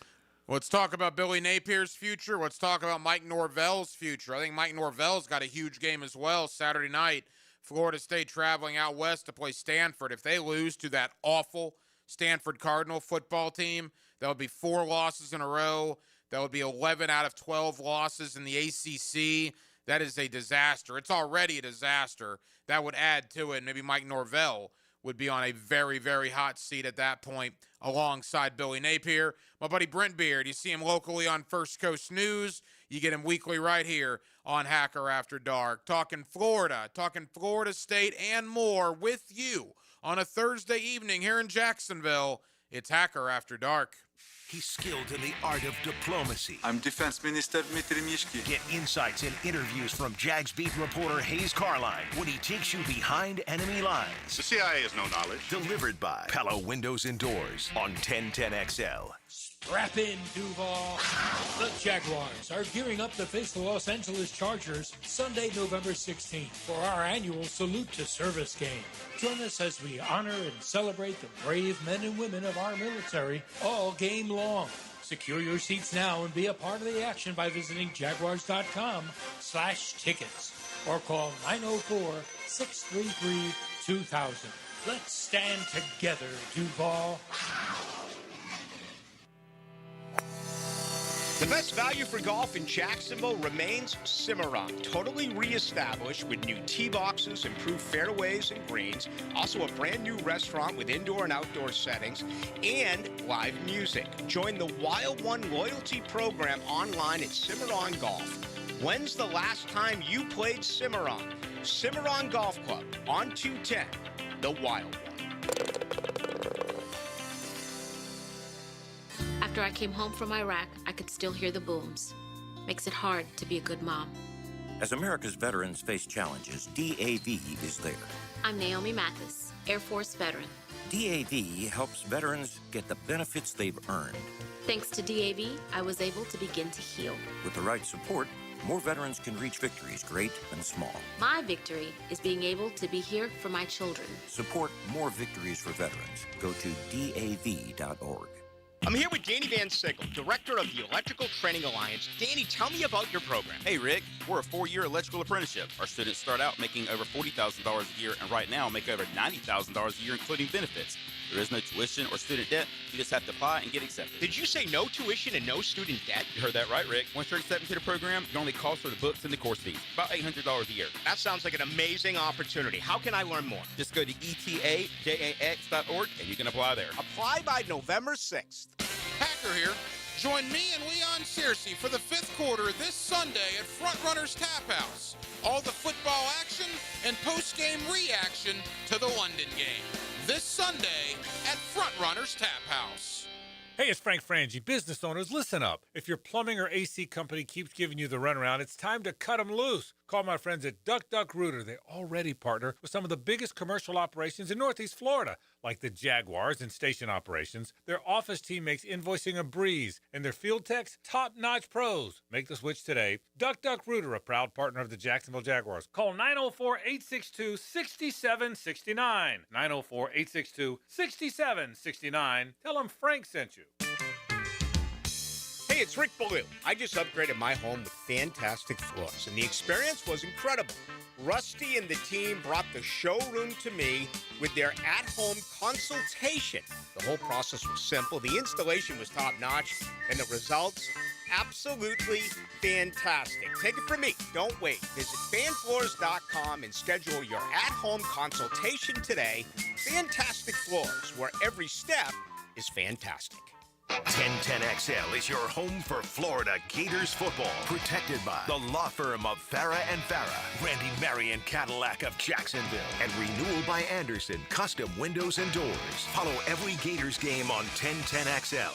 Let's talk about Billy Napier's future. Let's talk about Mike Norvell's future. I think Mike Norvell's got a huge game as well Saturday night. Florida State traveling out west to play Stanford. If they lose to that awful Stanford Cardinal football team, that would be 4 losses in a row. That would be 11 out of 12 losses in the ACC. That is a disaster. It's already a disaster. That would add to it. Maybe Mike Norvell would be on a very, very hot seat at that point alongside Billy Napier. My buddy Brent Beard, you see him locally on First Coast News. You get him weekly right here on Hacker After Dark. Talking Florida State, and more with you on a Thursday evening here in Jacksonville. It's Hacker After Dark. He's skilled in the art of diplomacy. I'm Defense Minister Dmitry Mishkin. Get insights and interviews from Jags beat reporter Hayes Carline when he takes you behind enemy lines. The CIA has no knowledge. Delivered by Pella Windows and Doors on 1010XL. Strap in, Duval. The Jaguars are gearing up to face the Los Angeles Chargers Sunday, November 16th for our annual Salute to Service game. Join us as we honor and celebrate the brave men and women of our military all game long. Secure your seats now and be a part of the action by visiting jaguars.com/tickets or call 904-633-2000. Let's stand together, Duval. The best value for golf in Jacksonville remains Cimarron, totally reestablished with new tee boxes, improved fairways and greens, also a brand new restaurant with indoor and outdoor settings, and live music. Join the Wild One loyalty program online at Cimarron Golf. When's the last time you played Cimarron? Cimarron Golf Club on 210, the Wild One. After I came home from Iraq, I could still hear the booms. Makes it hard to be a good mom. As America's veterans face challenges, DAV is there. I'm Naomi Mathis, Air Force veteran. DAV helps veterans get the benefits they've earned. Thanks to DAV, I was able to begin to heal. With the right support, more veterans can reach victories, great and small. My victory is being able to be here for my children. Support more victories for veterans. Go to DAV.org. I'm here with Danny Van Sickle, director of the Electrical Training Alliance. Danny, tell me about your program. Hey, Rick, we're a 4-year electrical apprenticeship. Our students start out making over $40,000 a year, and right now make over $90,000 a year, including benefits. There is no tuition or student debt. You just have to apply and get accepted. Did you say no tuition and no student debt? You heard that right, Rick. Once you're accepted to the program, your only cost for the books and the course fees, about $800 a year. That sounds like an amazing opportunity. How can I learn more? Just go to etajax.org, and you can apply there. Apply by November 6th. Packer here. Join me and Leon Searcy for the 5th quarter this Sunday at Front Runners Tap House. All the football action and post-game reaction to the London game. This Sunday at Front Runners Tap House. Hey, it's Frank Frangie. Business owners, listen up. If your plumbing or AC company keeps giving you the runaround, it's time to cut them loose. Call my friends at Duck Duck Rooter. They already partner with some of the biggest commercial operations in Northeast Florida, like the Jaguars and station operations. Their office team makes invoicing a breeze, and their field techs, top-notch pros. Make the switch today. Duck Duck Rooter, a proud partner of the Jacksonville Jaguars. Call 904-862-6769. 904-862-6769. Tell them Frank sent you. Hey, it's Rick Ballou. I just upgraded my home with fantastic floors, and the experience was incredible. Rusty and the team brought the showroom to me with their at-home consultation. The whole process was simple, the installation was top-notch, and the results, absolutely fantastic. Take it from me. Don't wait. Visit fanfloors.com and schedule your at-home consultation today. Fantastic Floors, where every step is fantastic. 1010XL is your home for Florida Gators football. Protected by the law firm of Farah and Farah, Randy Marion Cadillac of Jacksonville, and Renewal by Anderson Custom Windows and Doors. Follow every Gators game on 1010XL.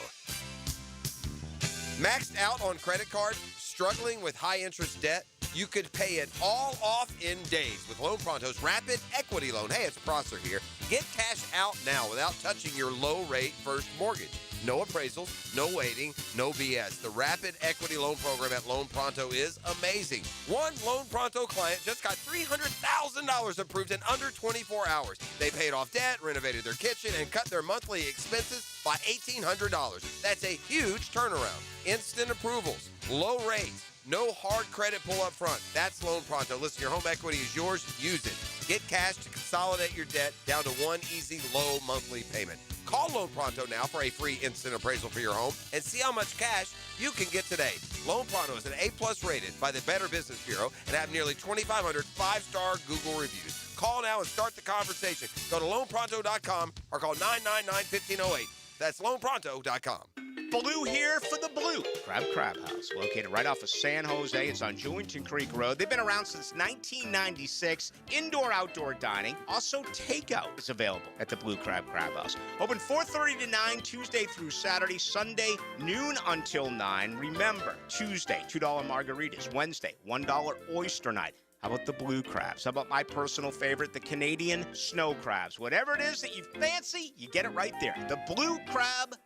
Maxed out on credit cards, struggling with high interest debt? You could pay it all off in days with Loan Pronto's Rapid Equity Loan. Hey, it's Prosser here. Get cash out now without touching your low-rate first mortgage. No appraisals, no waiting, no BS. The Rapid Equity Loan Program at Loan Pronto is amazing. One Loan Pronto client just got $300,000 approved in under 24 hours. They paid off debt, renovated their kitchen, and cut their monthly expenses by $1,800. That's a huge turnaround. Instant approvals, low rates, no hard credit pull up front. That's Loan Pronto. Listen, your home equity is yours. Use it. Get cash to consolidate your debt down to one easy, low monthly payment. Call Loan Pronto now for a free instant appraisal for your home and see how much cash you can get today. Loan Pronto is an A+ rated by the Better Business Bureau and have nearly 2,500 five-star Google reviews. Call now and start the conversation. Go to loanpronto.com or call 999-1508. That's loanpronto.com. Ballou here for the Blue Crab House, located right off of San Jose. It's on Jewington Creek Road. They've been around since 1996. Indoor-outdoor dining. Also, takeout is available at the Blue Crab House. Open 4:30 to 9, Tuesday through Saturday. Sunday, noon until 9. Remember, Tuesday, $2 margaritas. Wednesday, $1 oyster night. How about the blue crabs? How about my personal favorite, the Canadian snow crabs? Whatever it is that you fancy, you get it right there. The Blue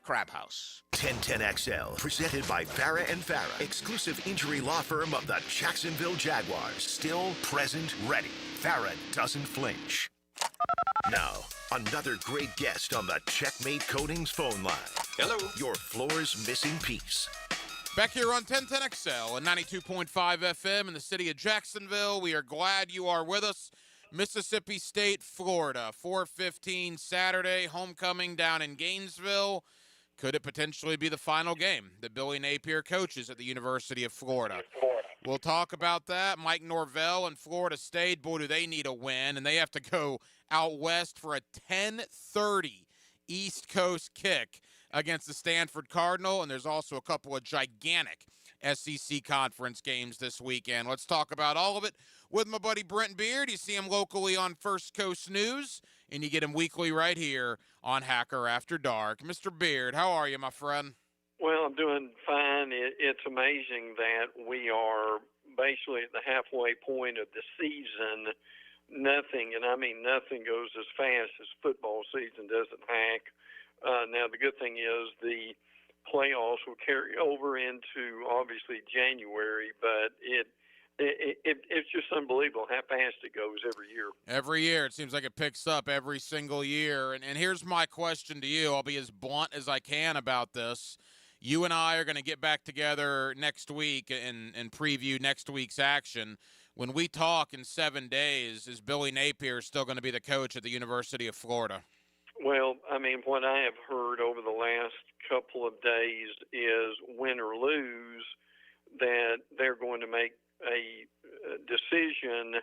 Crab House. 1010XL, presented by Farah and Farah, exclusive injury law firm of the Jacksonville Jaguars. Still, present, ready. Farah doesn't flinch. Now, another great guest on the Checkmate Coatings phone line. Hello. Your floor's missing piece. Back here on 1010XL and 92.5 FM in the city of Jacksonville. We are glad you are with us. Mississippi State, Florida, 4:15 Saturday, homecoming down in Gainesville. could it potentially be the final game that Billy Napier coaches at the University of Florida? We'll talk about that. Mike Norvell and Florida State, boy, do they need a win, and they have to go out west for a 10:30 East Coast kick against the Stanford Cardinal, and there's also a couple of gigantic SEC conference games this weekend. Let's talk about all of it with my buddy Brent Beard. You see him locally on First Coast News, and you get him weekly right here on Hacker After Dark. Mr. Beard, how are you, my friend? Well, I'm doing fine. It's amazing that we are basically at the halfway point of the season. Nothing, and I mean nothing, goes as fast as football season does at Hack. Now, the good thing is the playoffs will carry over into, obviously, January, but it's just unbelievable how fast it goes every year. Every year. It seems like it picks up every single year. And here's my question to you. I'll be as blunt as I can about this. You and I are going to get back together next week and preview next week's action. When we talk in 7 days, is Billy Napier still going to be the coach at the University of Florida? Well, I mean, what I have heard over the last couple of days is, win or lose, that they're going to make a decision,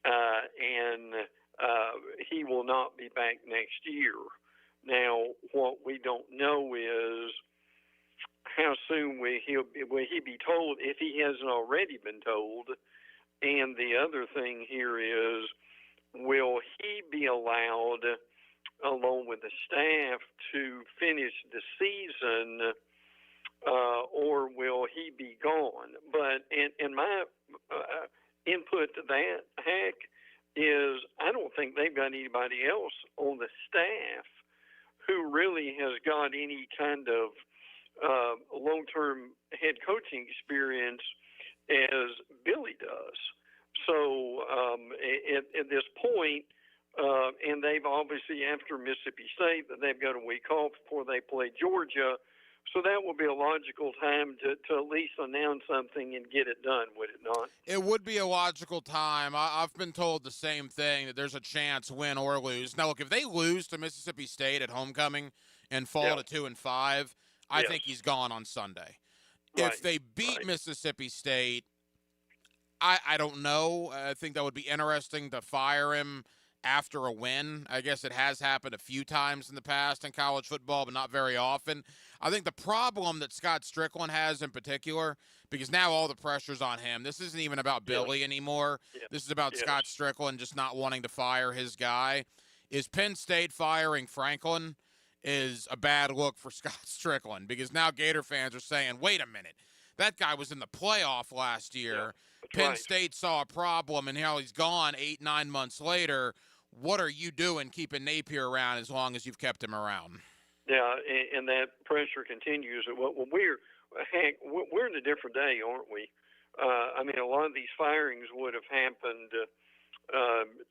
and he will not be back next year. Now, what we don't know is how soon will he be told, if he hasn't already been told. And the other thing here is, will he be allowed, along with the staff, to finish the season, or will he be gone? But in my input to that, Hack, is I don't think they've got anybody else on the staff who really has got any kind of long-term head coaching experience as Billy does. So at this point, and they've obviously, after Mississippi State, that they've got a week off before they play Georgia. So that would be a logical time to at least announce something and get it done, would it not? It would be a logical time. I've been told the same thing, that there's a chance, win or lose. Now, look, if they lose to Mississippi State at homecoming and fall to 2-5, I think he's gone on Sunday. Right. If they beat Mississippi State, I don't know. I think that would be interesting to fire him after a win. I guess it has happened a few times in the past in college football, but not very often. I think the problem that Scott Strickland has in particular, because now all the pressure's on him. This isn't even about Billy anymore. This is about Scott Strickland just not wanting to fire his guy. Is Penn State firing Franklin is a bad look for Scott Strickland, because now Gator fans are saying, wait a minute, that guy was in the playoff last year. Penn State saw a problem, and now he's gone 8-9 months later. What are you doing keeping Napier around as long as you've kept him around? Yeah, and that pressure continues. Well, we're in a different day, aren't we? I mean, a lot of these firings would have happened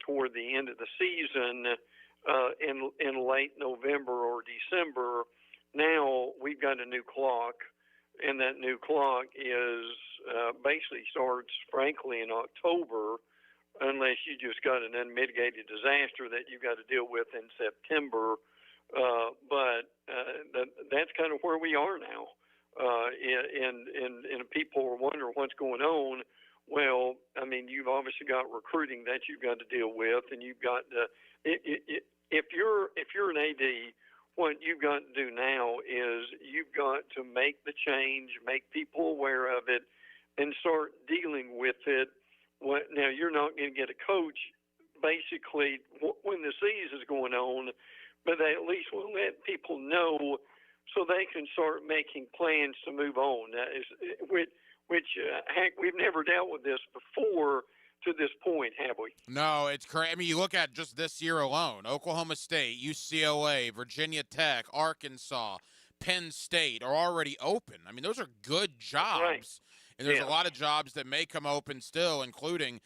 toward the end of the season, in late November or December. Now we've got a new clock, and that new clock is basically starts, frankly, in October, unless you just got an unmitigated disaster that you've got to deal with in September. But that's kind of where we are now. And people are wondering what's going on. Well, I mean, you've obviously got recruiting that you've got to deal with, and you've got to, if you're an AD, what you've got to do now is you've got to make the change, make people aware of it, and start dealing with it. Now, you're not going to get a coach basically when the season is going on, but they at least will let people know so they can start making plans to move on. That is, which heck, we've never dealt with this before to this point, have we? No, it's crazy. I mean, you look at just this year alone, Oklahoma State, UCLA, Virginia Tech, Arkansas, Penn State are already open. I mean, those are good jobs. Right. And there's a lot of jobs that may come open still, including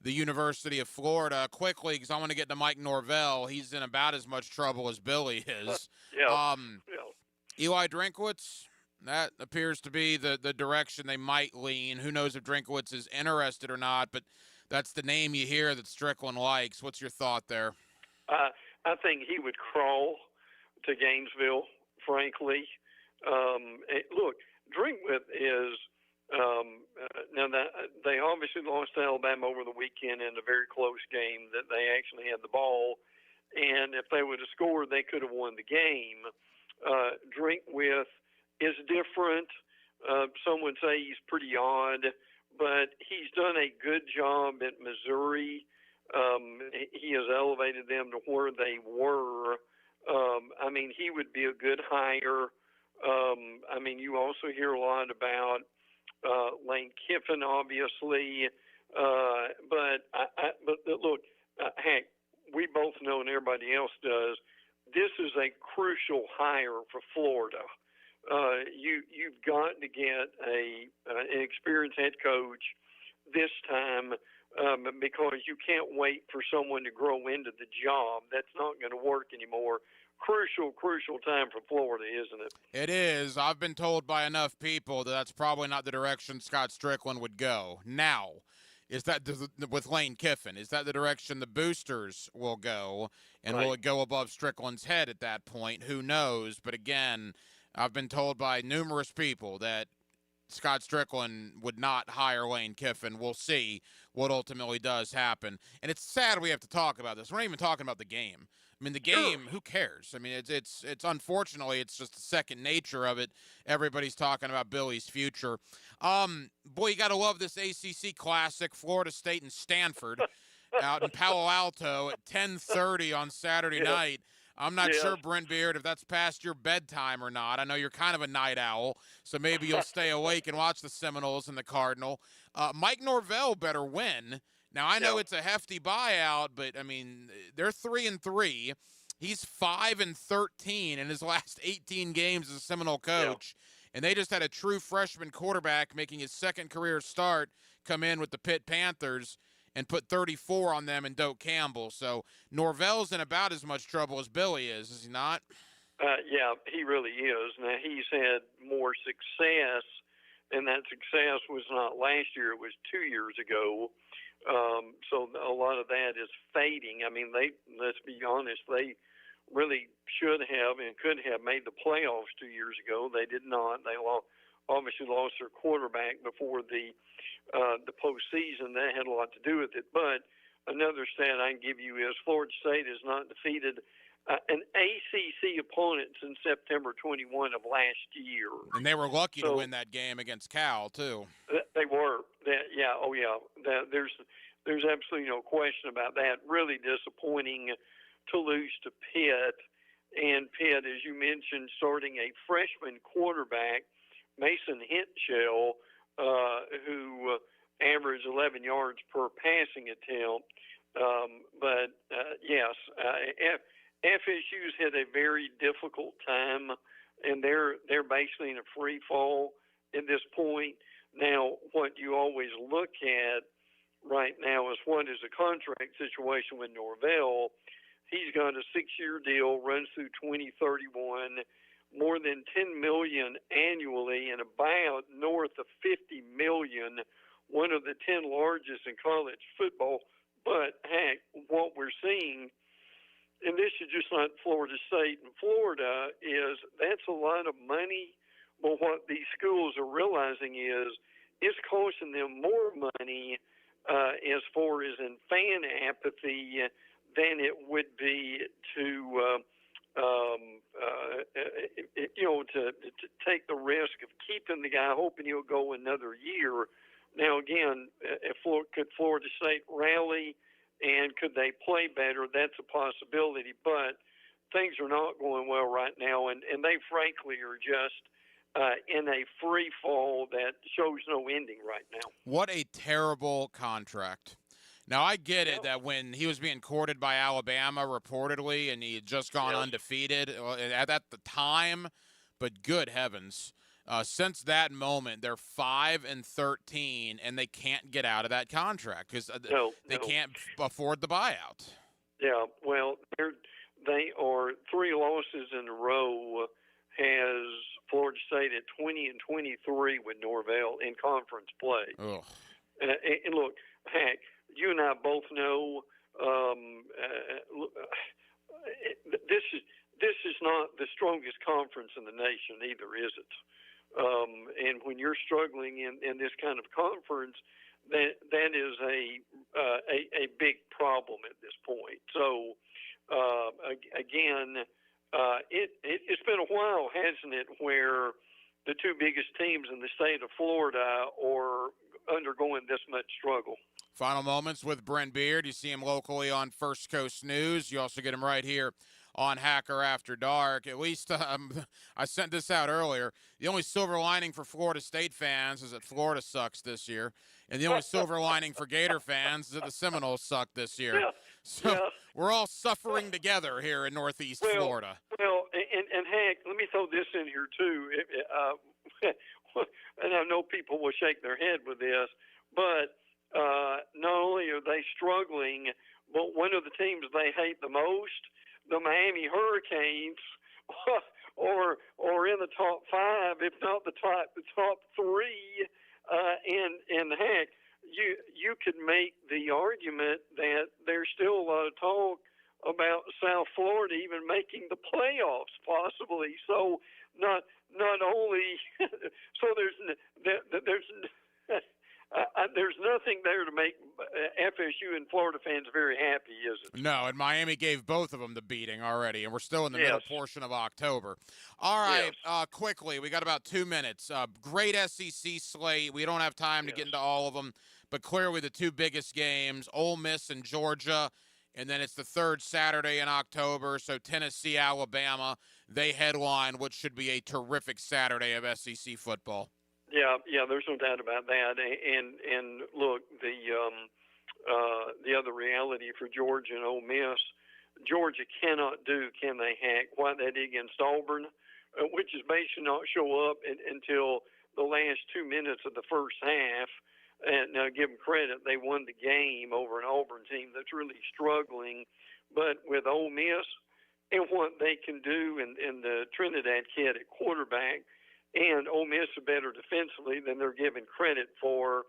the University of Florida. Quickly, because I want to get to Mike Norvell. He's in about as much trouble as Billy is. Eli Drinkwitz, that appears to be the direction they might lean. Who knows if Drinkwitz is interested or not, but that's the name you hear that Strickland likes. What's your thought there? I think he would crawl to Gainesville, frankly. Look, Drinkwith is now that they obviously lost to Alabama over the weekend in a very close game that they actually had the ball, and if they would have scored, they could have won the game. Drinkwith is different. Some would say he's pretty odd, but he's done a good job at Missouri. He has elevated them to where they were. I mean, he would be a good hire. I mean, you also hear a lot about Lane Kiffin, obviously, but look, Hank, we both know, and everybody else does, this is a crucial hire for Florida. You've got to get an experienced head coach this time because you can't wait for someone to grow into the job. That's not going to work anymore. Crucial time for Florida, isn't it? It is. I've been told by enough people that that's probably not the direction Scott Strickland would go. Now, is that with Lane Kiffin? Is that the direction the boosters will go? And will it go above Strickland's head at that point? Who knows? But again, I've been told by numerous people that Scott Strickland would not hire Lane Kiffin. We'll see what ultimately does happen. And it's sad we have to talk about this. We're not even talking about the game. I mean, the game, who cares? I mean, it's unfortunately, it's just the second nature of it. Everybody's talking about Billy's future. Boy, you got to love this ACC Classic, Florida State and Stanford out in Palo Alto at 10:30 on Saturday night. I'm not sure, Brent Beard, if that's past your bedtime or not. I know you're kind of a night owl, so maybe you'll stay awake and watch the Seminoles and the Cardinal. Mike Norvell better win. Now, I know it's a hefty buyout, but, I mean, they're 3-3. He's 5-13 in his last 18 games as a Seminole coach, and they just had a true freshman quarterback making his second career start come in with the Pitt Panthers and put 34 on them and Doak Campbell. So Norvell's in about as much trouble as Billy is he not? Yeah, he really is. Now, he's had more success, and that success was not last year. It was 2 years ago. So a lot of that is fading. I mean, let's be honest, they really should have and could have made the playoffs 2 years ago. They did not. They obviously lost their quarterback before the postseason. That had a lot to do with it. But another stat I can give you is Florida State has not defeated an ACC opponent since September 21 of last year. And they were lucky to win that game against Cal, too. They were. There's absolutely no question about that. Really disappointing to lose to Pitt. And Pitt, as you mentioned, starting a freshman quarterback, Mason Hentshell, who averaged 11 yards per passing attempt. FSU's had a very difficult time, and they're basically in a free fall at this point. Now, what you always look at right now is what is the contract situation with Norvell. He's got a 6-year deal, runs through 2031, more than $10 million annually, and about north of $50 million, one of the 10 largest in college football. But, heck, what we're seeing, and this is just not Florida State and Florida, is that's a lot of money. But what these schools are realizing is it's costing them more money as far as in fan apathy than it would be to take the risk of keeping the guy, hoping he'll go another year. Now, again, could Florida State rally and could they play better? That's a possibility, but things are not going well right now, and they frankly are just in a free fall that shows no ending right now. What a terrible contract. Now, I get it that when he was being courted by Alabama reportedly and he had just gone undefeated at the time, but good heavens. Since that moment, they're 5-13, and they can't get out of that contract because they can't afford the buyout. Yeah, well, they are 3 losses in a row. Has Florida State at 20-23 with Norvell in conference play. And look, heck, you and I both know this is not the strongest conference in the nation either, is it? And when you're struggling in this kind of conference, that is a big problem at this point. So again, it's been a while, hasn't it, where the two biggest teams in the state of Florida are undergoing this much struggle. Final moments with Brent Beard. You see him locally on First Coast News. You also get him right here on Hacker After Dark. At least I sent this out earlier. The only silver lining for Florida State fans is that Florida sucks this year. And the only silver lining for Gator fans is that the Seminoles suck this year. Yeah. So we're all suffering together here in Northeast Florida. Well, and heck, let me throw this in here too. And I know people will shake their head with this, but not only are they struggling, but one of the teams they hate the most, the Miami Hurricanes, or in the top 5, if not the top 3, and heck, you could make the argument that there's still a lot of talk about South Florida even making the playoffs possibly. So not only so there's nothing there to make FSU and Florida fans very happy, is it? No, and Miami gave both of them the beating already, and we're still in the middle portion of October. All right, quickly, we got about 2 minutes. Great SEC slate. We don't have time to get into all of them, but clearly the two biggest games, Ole Miss and Georgia, and then it's the third Saturday in October, so Tennessee, Alabama, they headline what should be a terrific Saturday of SEC football. Yeah, there's no doubt about that. And look, the other reality for Georgia and Ole Miss, Georgia cannot do, can they, Hack, what they did against Auburn, which is basically not show up until the last 2 minutes of the first half. And now, give them credit, they won the game over an Auburn team that's really struggling. But with Ole Miss and what they can do, and the Trinidad kid at quarterback, and Ole Miss are better defensively than they're given credit for,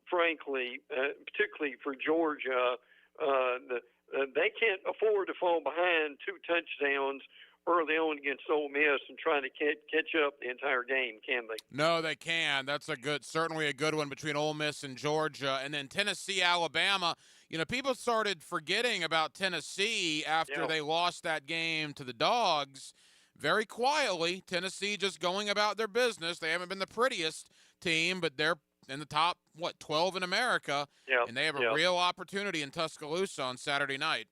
frankly, particularly for Georgia. They can't afford to fall behind 2 touchdowns early on against Ole Miss and trying to catch up the entire game, can they? No, they can. That's certainly a good one between Ole Miss and Georgia. And then Tennessee, Alabama. You know, people started forgetting about Tennessee after they lost that game to the Dogs. Very quietly, Tennessee just going about their business. They haven't been the prettiest team, but they're in the top, 12 in America. Yeah. And they have a real opportunity in Tuscaloosa on Saturday night.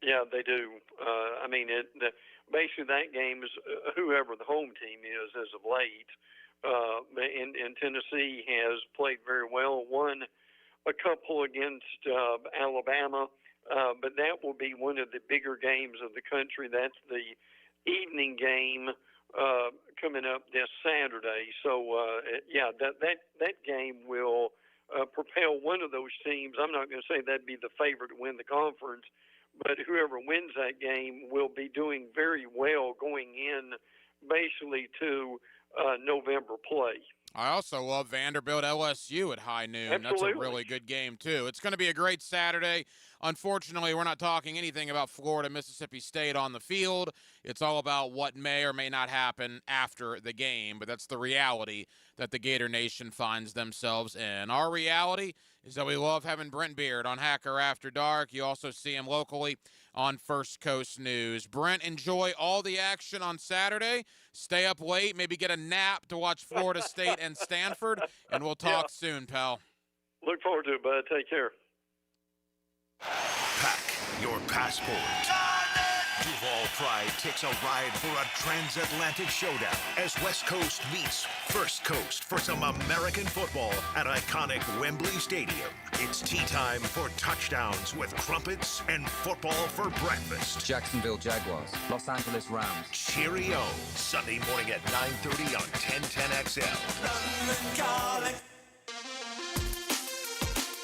Yeah, they do. I mean, basically that game is whoever the home team is as of late. And Tennessee has played very well, won a couple against Alabama, but that will be one of the bigger games of the country. That's the evening game coming up this Saturday. So that game will propel one of those teams. I'm not going to say that'd be the favorite to win the conference, but whoever wins that game will be doing very well going in basically to November play. I also love Vanderbilt LSU at high noon. Absolutely. That's a really good game, too. It's going to be a great Saturday. Unfortunately, we're not talking anything about Florida, Mississippi State on the field. It's all about what may or may not happen after the game, but that's the reality that the Gator Nation finds themselves in. Our reality is that we love having Brent Beard on Hacker After Dark. You also see him locally on First Coast News. Brent, enjoy all the action on Saturday. Stay up late, maybe get a nap to watch Florida State and Stanford, and we'll talk soon, pal. Look forward to it, bud. Take care. Pack your passport. Duval Pride takes a ride for a transatlantic showdown as West Coast meets First Coast for some American football at iconic Wembley Stadium. It's tea time for touchdowns with crumpets and football for breakfast. Jacksonville Jaguars, Los Angeles Rams. Cheerio. Sunday morning at 9:30 on 1010XL. London Calling.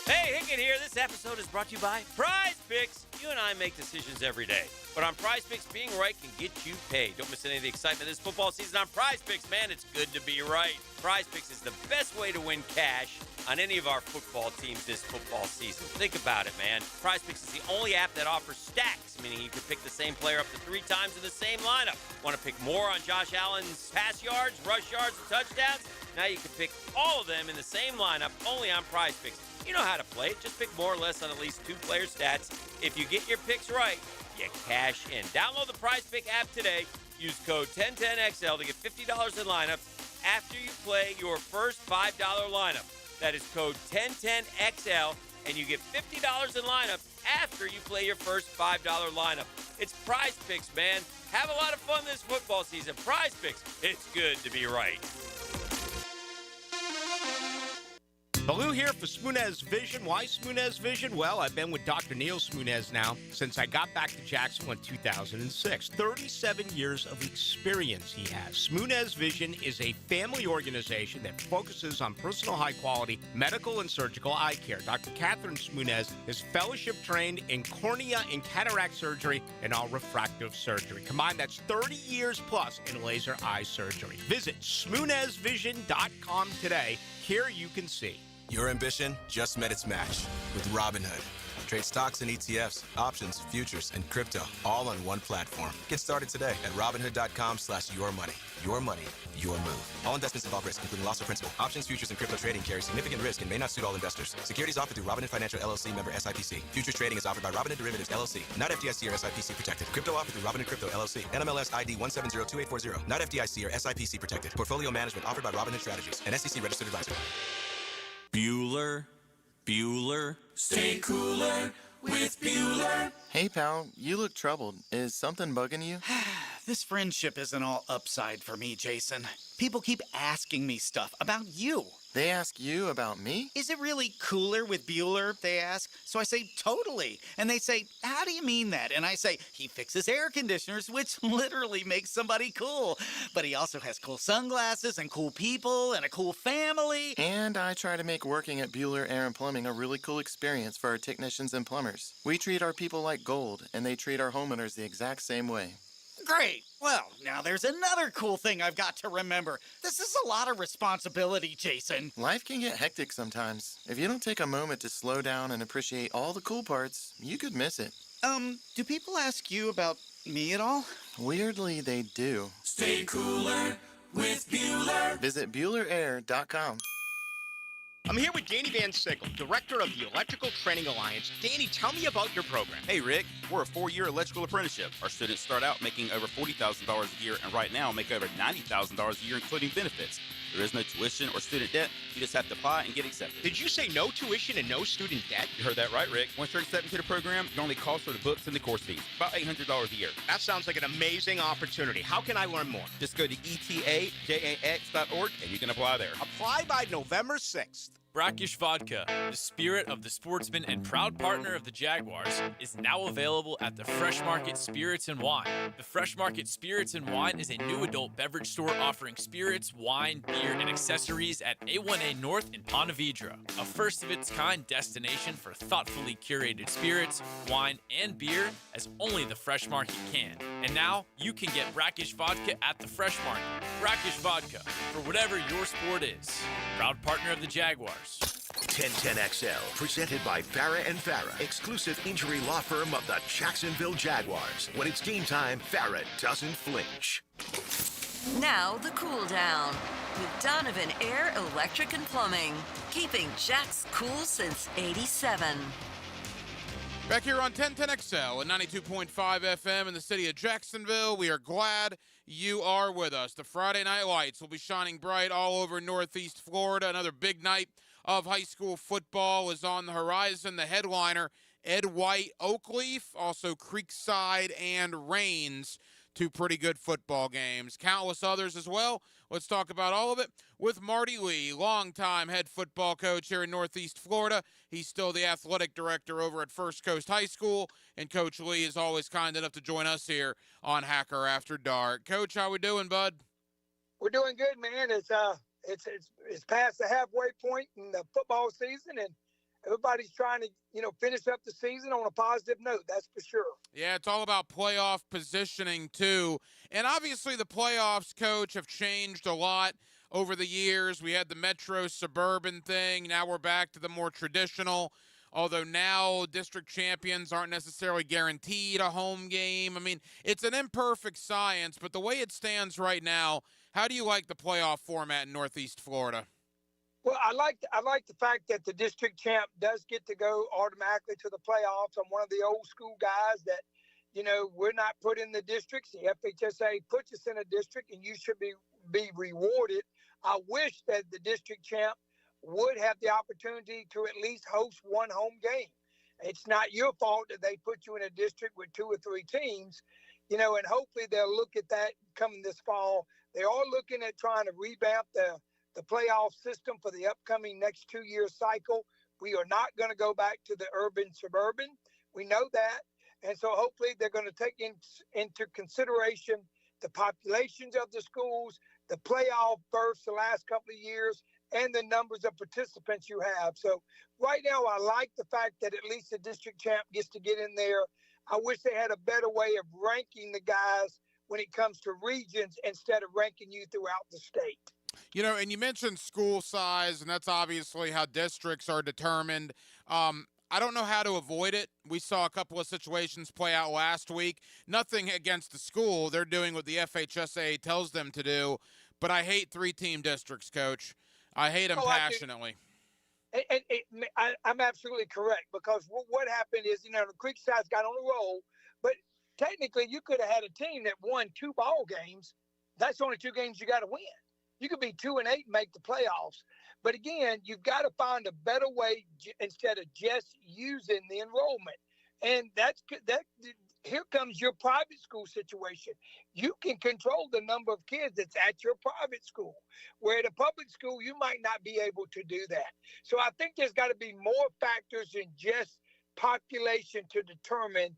Hey, Hickett here. This episode is brought to you by Prize Picks. You and I make decisions every day, but on Prize Picks, being right can get you paid. Don't miss any of the excitement this football season on Prize Picks. Man, it's good to be right. Prize Picks is the best way to win cash on any of our football teams this football season. Think about it, man. PrizePicks is the only app that offers stacks, meaning you can pick the same player up to 3 times in the same lineup. Want to pick more on Josh Allen's pass yards, rush yards, and touchdowns? Now you can pick all of them in the same lineup only on PrizePicks. You know how to play it. Just pick more or less on at least 2 player stats. If you get your picks right, you cash in. Download the PrizePick app today. Use code 1010XL to get $50 in lineups after you play your first $5 lineup. That is code 1010XL, and you get $50 in lineups after you play your first $5 lineup. It's PrizePicks, man. Have a lot of fun this football season. PrizePicks, it's good to be right. Baloo here for Smoonez Vision. Why Smoonez Vision? Well, I've been with Dr. Neil Smoonez now since I got back to Jacksonville in 2006. 37 years of experience he has. Smoonez Vision is a family organization that focuses on personal high-quality medical and surgical eye care. Dr. Catherine Smoonez is fellowship trained in cornea and cataract surgery and all refractive surgery. Combined, that's 30 years plus in laser eye surgery. Visit SmoonezVision.com today. Here you can see. Your ambition just met its match with Robinhood. Trade stocks and ETFs, options, futures, and crypto all on one platform. Get started today at Robinhood.com/yourmoney. Your money, your move. All investments involve risk, including loss of principal. Options, futures, and crypto trading carry significant risk and may not suit all investors. Securities offered through Robinhood Financial LLC, member SIPC. Futures trading is offered by Robinhood Derivatives LLC, not FDIC or SIPC protected. Crypto offered through Robinhood Crypto LLC, NMLS ID 1702840, not FDIC or SIPC protected. Portfolio management offered by Robinhood Strategies, an SEC registered advisor. Bueller. Stay cooler with Bueller. Hey, pal, you look troubled. Is something bugging you? This friendship isn't all upside for me, Jason. People keep asking me stuff about you. They ask you about me? Is it really cooler with Bueller, they ask? So I say, totally. And they say, how do you mean that? And I say, he fixes air conditioners, which literally makes somebody cool. But he also has cool sunglasses and cool people and a cool family. And I try to make working at Bueller Air and Plumbing a really cool experience for our technicians and plumbers. We treat our people like gold, and they treat our homeowners the exact same way. Great. Well, now there's another cool thing I've got to remember. This is a lot of responsibility, Jason. Life can get hectic sometimes. If you don't take a moment to slow down and appreciate all the cool parts, you could miss it. Do people ask you about me at all? Weirdly, they do. Stay cooler with Bueller. Visit BuellerAir.com. I'm here with Danny Van Sickle, director of the Electrical Training Alliance. Danny, tell me about your program. Hey, Rick, we're a 4-year electrical apprenticeship. Our students start out making over $40,000 a year and right now make over $90,000 a year, including benefits. There is no tuition or student debt. You just have to apply and get accepted. Did you say no tuition and no student debt? You heard that right, Rick. Once you're accepted to the program, your only cost for the books and the course fees, about $800 a year. That sounds like an amazing opportunity. How can I learn more? Just go to etajax.org and you can apply there. Apply by November 6th. Brackish Vodka, the spirit of the sportsman and proud partner of the Jaguars, is now available at the Fresh Market Spirits and Wine. The Fresh Market Spirits and Wine is a new adult beverage store offering spirits, wine, beer, and accessories at A1A North in Ponte Vedra, a first-of-its-kind destination for thoughtfully curated spirits, wine, and beer as only the Fresh Market can. And now, you can get Brackish Vodka at the Fresh Market. Brackish Vodka, for whatever your sport is. Proud partner of the Jaguars. 1010XL, presented by Farah and Farah, exclusive injury law firm of the Jacksonville Jaguars. When it's game time, Farah doesn't flinch. Now the cool down with Donovan Air, Electric and Plumbing, keeping Jax cool since '87. Back here on 1010XL and 92.5 FM in the city of Jacksonville, we are glad you are with us. The Friday night lights will be shining bright all over Northeast Florida. Another big night of high school football is on the horizon. The headliner, Ed White Oakleaf, also Creekside and Rains, two pretty good football games. Countless others as well. Let's talk about all of it with Marty Lee, longtime head football coach here in Northeast Florida. He's still the athletic director over at First Coast High School, and Coach Lee is always kind enough to join us here on Hacker After Dark. Coach, how we doing, bud? We're doing good, man. It's past the halfway point in the football season, and everybody's trying to, finish up the season on a positive note. That's for sure. Yeah, it's all about playoff positioning too. And obviously the playoffs, Coach, have changed a lot over the years. We had the metro suburban thing. Now we're back to the more traditional, although now district champions aren't necessarily guaranteed a home game. I mean, it's an imperfect science, but the way it stands right now, how do you like the playoff format in Northeast Florida? Well, I like the fact that the district champ does get to go automatically to the playoffs. I'm one of the old school guys that, we're not put in the districts. The FHSA puts us in a district, and you should be rewarded. I wish that the district champ would have the opportunity to at least host one home game. It's not your fault that they put you in a district with 2 or 3 teams, and hopefully they'll look at that coming this fall. They are looking at trying to revamp the playoff system for the upcoming next 2-year cycle. We are not going to go back to the urban-suburban. We know that. And so hopefully they're going to take into consideration the populations of the schools, the playoff berths the last couple of years, and the numbers of participants you have. So right now, I like the fact that at least the district champ gets to get in there. I wish they had a better way of ranking the guys when it comes to regions instead of ranking you throughout the state. And you mentioned school size, and that's obviously how districts are determined. I don't know how to avoid it. We saw a couple of situations play out last week. Nothing against the school. They're doing what the FHSA tells them to do. But I hate 3-team districts, Coach. I hate them passionately. I'm absolutely correct, because what happened is, the Creekside's got on a roll, but technically you could have had a team that won 2 ball games. That's only 2 games you got to win. You could be 2-8 and make the playoffs. But again, you've got to find a better way instead of just using the enrollment. And here comes your private school situation. You can control the number of kids that's at your private school, where at a public school, you might not be able to do that. So I think there's got to be more factors than just population to determine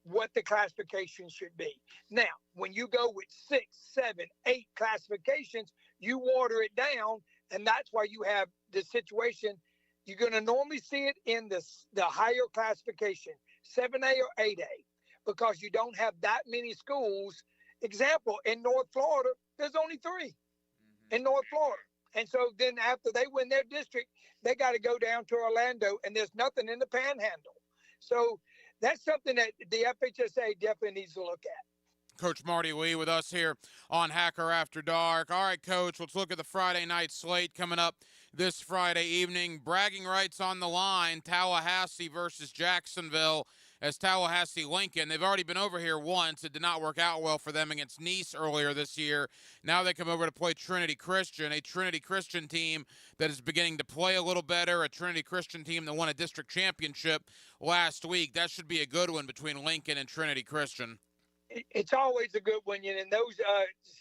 what the classification should be. Now, when you go with 6, 7, 8 classifications, you water it down, and that's why you have the situation. You're going to normally see it in the higher classification, 7A or 8A, because you don't have that many schools. Example, in North Florida, there's only 3 in North Florida. And so then after they win their district, they got to go down to Orlando, and there's nothing in the Panhandle. So that's something that the FHSA definitely needs to look at. Coach Marty Lee with us here on Hacker After Dark. All right, Coach, let's look at the Friday night slate coming up this Friday evening. Bragging rights on the line, Tallahassee versus Jacksonville, as Tallahassee Lincoln. They've already been over here once. It did not work out well for them against Nice earlier this year. Now they come over to play Trinity Christian, a Trinity Christian team that is beginning to play a little better, a Trinity Christian team that won a district championship last week. That should be a good one between Lincoln and Trinity Christian. It's always a good one. And in those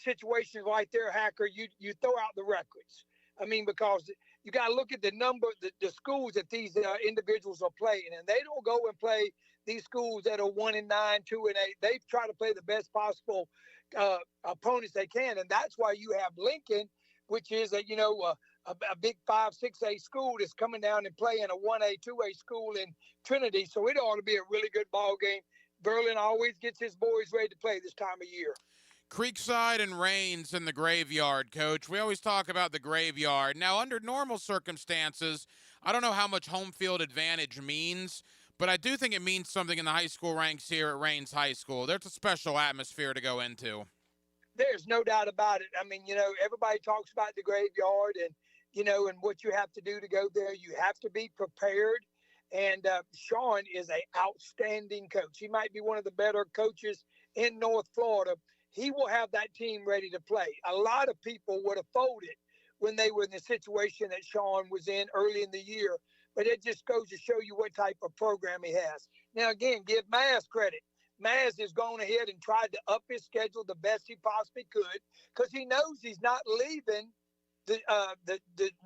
situations right there, Hacker, you throw out the records. I mean, because you got to look at the number, the schools that these individuals are playing. And they don't go and play these schools that are 1-9, 2-8. They try to play the best possible opponents they can. And that's why you have Lincoln, which is a big 5, 6A school that's coming down and playing a 1A, 2A school in Trinity. So it ought to be a really good ball game. Berlin always gets his boys ready to play this time of year. Creekside and Rains in the graveyard, Coach. We always talk about the graveyard. Now, under normal circumstances, I don't know how much home field advantage means, but I do think it means something in the high school ranks here at Rains High School. There's a special atmosphere to go into. There's no doubt about it. I mean, everybody talks about the graveyard and what you have to do to go there. You have to be prepared. And Sean is an outstanding coach. He might be one of the better coaches in North Florida. He will have that team ready to play. A lot of people would have folded when they were in the situation that Sean was in early in the year. But it just goes to show you what type of program he has. Now, again, give Maz credit. Maz has gone ahead and tried to up his schedule the best he possibly could, because he knows he's not leaving the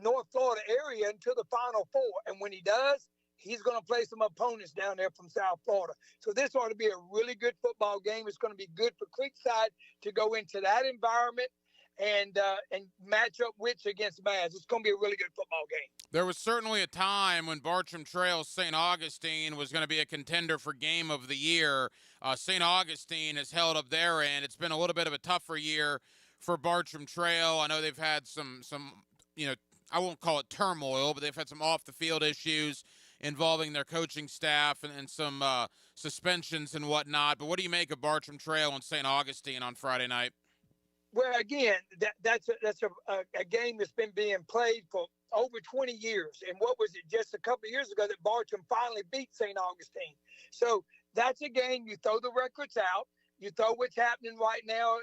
North Florida area until the Final Four. And when he does, he's going to play some opponents down there from South Florida. So this ought to be a really good football game. It's going to be good for Creekside to go into that environment and match up Witch against Maz. It's going to be a really good football game. There was certainly a time when Bartram Trail St. Augustine was going to be a contender for Game of the Year. St. Augustine has held up their end. It's been a little bit of a tougher year for Bartram Trail. I know they've had some I won't call it turmoil, but they've had some off-the-field issues involving their coaching staff and some suspensions and whatnot. But what do you make of Bartram Trail and St. Augustine on Friday night? Well, again, that's a game that's been being played for over 20 years. And what was it, just a couple of years ago that Bartram finally beat St. Augustine. So that's a game you throw the records out. You throw what's happening right now,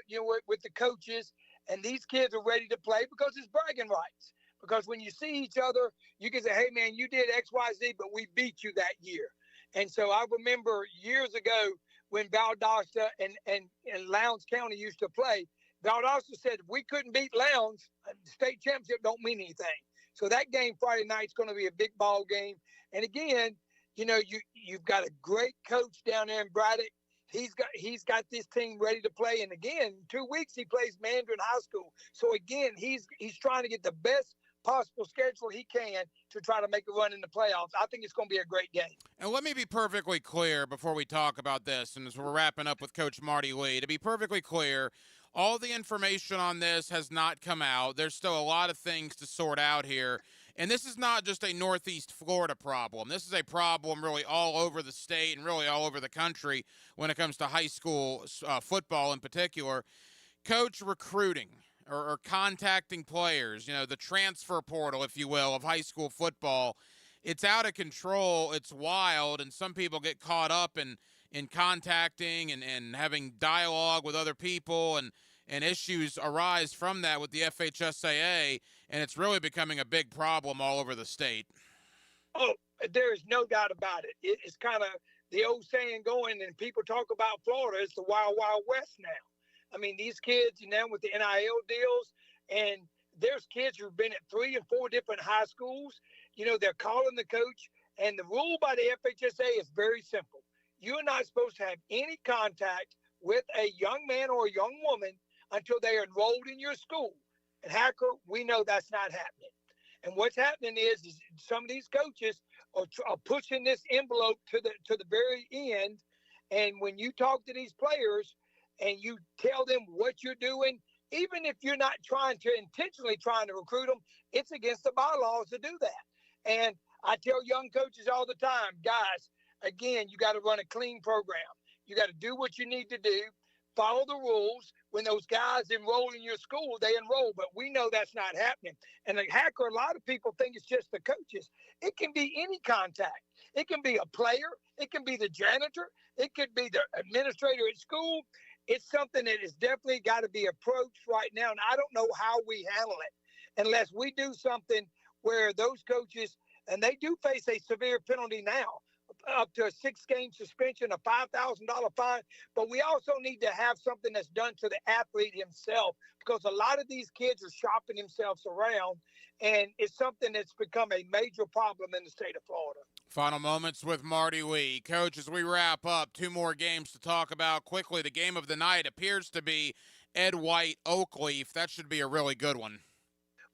with the coaches. And these kids are ready to play because it's bragging rights. Because when you see each other, you can say, hey, man, you did X, Y, Z, but we beat you that year. And so I remember years ago when Valdosta and Lowndes County used to play, Valdosta said, if we couldn't beat Lowndes, the state championship don't mean anything. So that game Friday night is going to be a big ball game. And again, you've got a great coach down there in Braddock. He's got this team ready to play. And again, in 2 weeks, he plays Mandarin High School. So again, he's trying to get the best possible schedule he can to try to make a run in the playoffs. I think it's going to be a great game. And let me be perfectly clear before we talk about this, and as we're wrapping up with Coach Marty Lee, to be perfectly clear, all the information on this has not come out. There's still a lot of things to sort out here. And this is not just a Northeast Florida problem. This is a problem really all over the state and really all over the country when it comes to high school football in particular. Coach, recruiting or contacting players, the transfer portal, if you will, of high school football, it's out of control. It's wild, and some people get caught up in contacting and having dialogue with other people, and issues arise from that with the FHSAA, and it's really becoming a big problem all over the state. Oh, there is no doubt about it. It's kind of the old saying going, and people talk about Florida, it's the Wild Wild West now. I mean, these kids, with the NIL deals, and there's kids who've been at 3 and 4 different high schools. They're calling the coach, and the rule by the FHSA is very simple. You're not supposed to have any contact with a young man or a young woman until they are enrolled in your school. And Hacker, we know that's not happening. And what's happening is some of these coaches are pushing this envelope to the very end. And when you talk to these players and you tell them what you're doing, even if you're not intentionally trying to recruit them, it's against the bylaws to do that. And I tell young coaches all the time, guys, again, you got to run a clean program. You got to do what you need to do, follow the rules. When those guys enroll in your school, they enroll, but we know that's not happening. And the Hacker, a lot of people think it's just the coaches. It can be any contact. It can be a player. It can be the janitor. It could be the administrator at school. It's something that is definitely got to be approached right now, and I don't know how we handle it unless we do something where those coaches, and they do face a severe penalty now, up to a 6-game suspension, a $5,000 fine. But we also need to have something that's done to the athlete himself, because a lot of these kids are shopping themselves around, and it's something that's become a major problem in the state of Florida. Final moments with Marty Lee. Coach, as we wrap up, 2 more games to talk about quickly. The game of the night appears to be Ed White Oakleaf. That should be a really good one.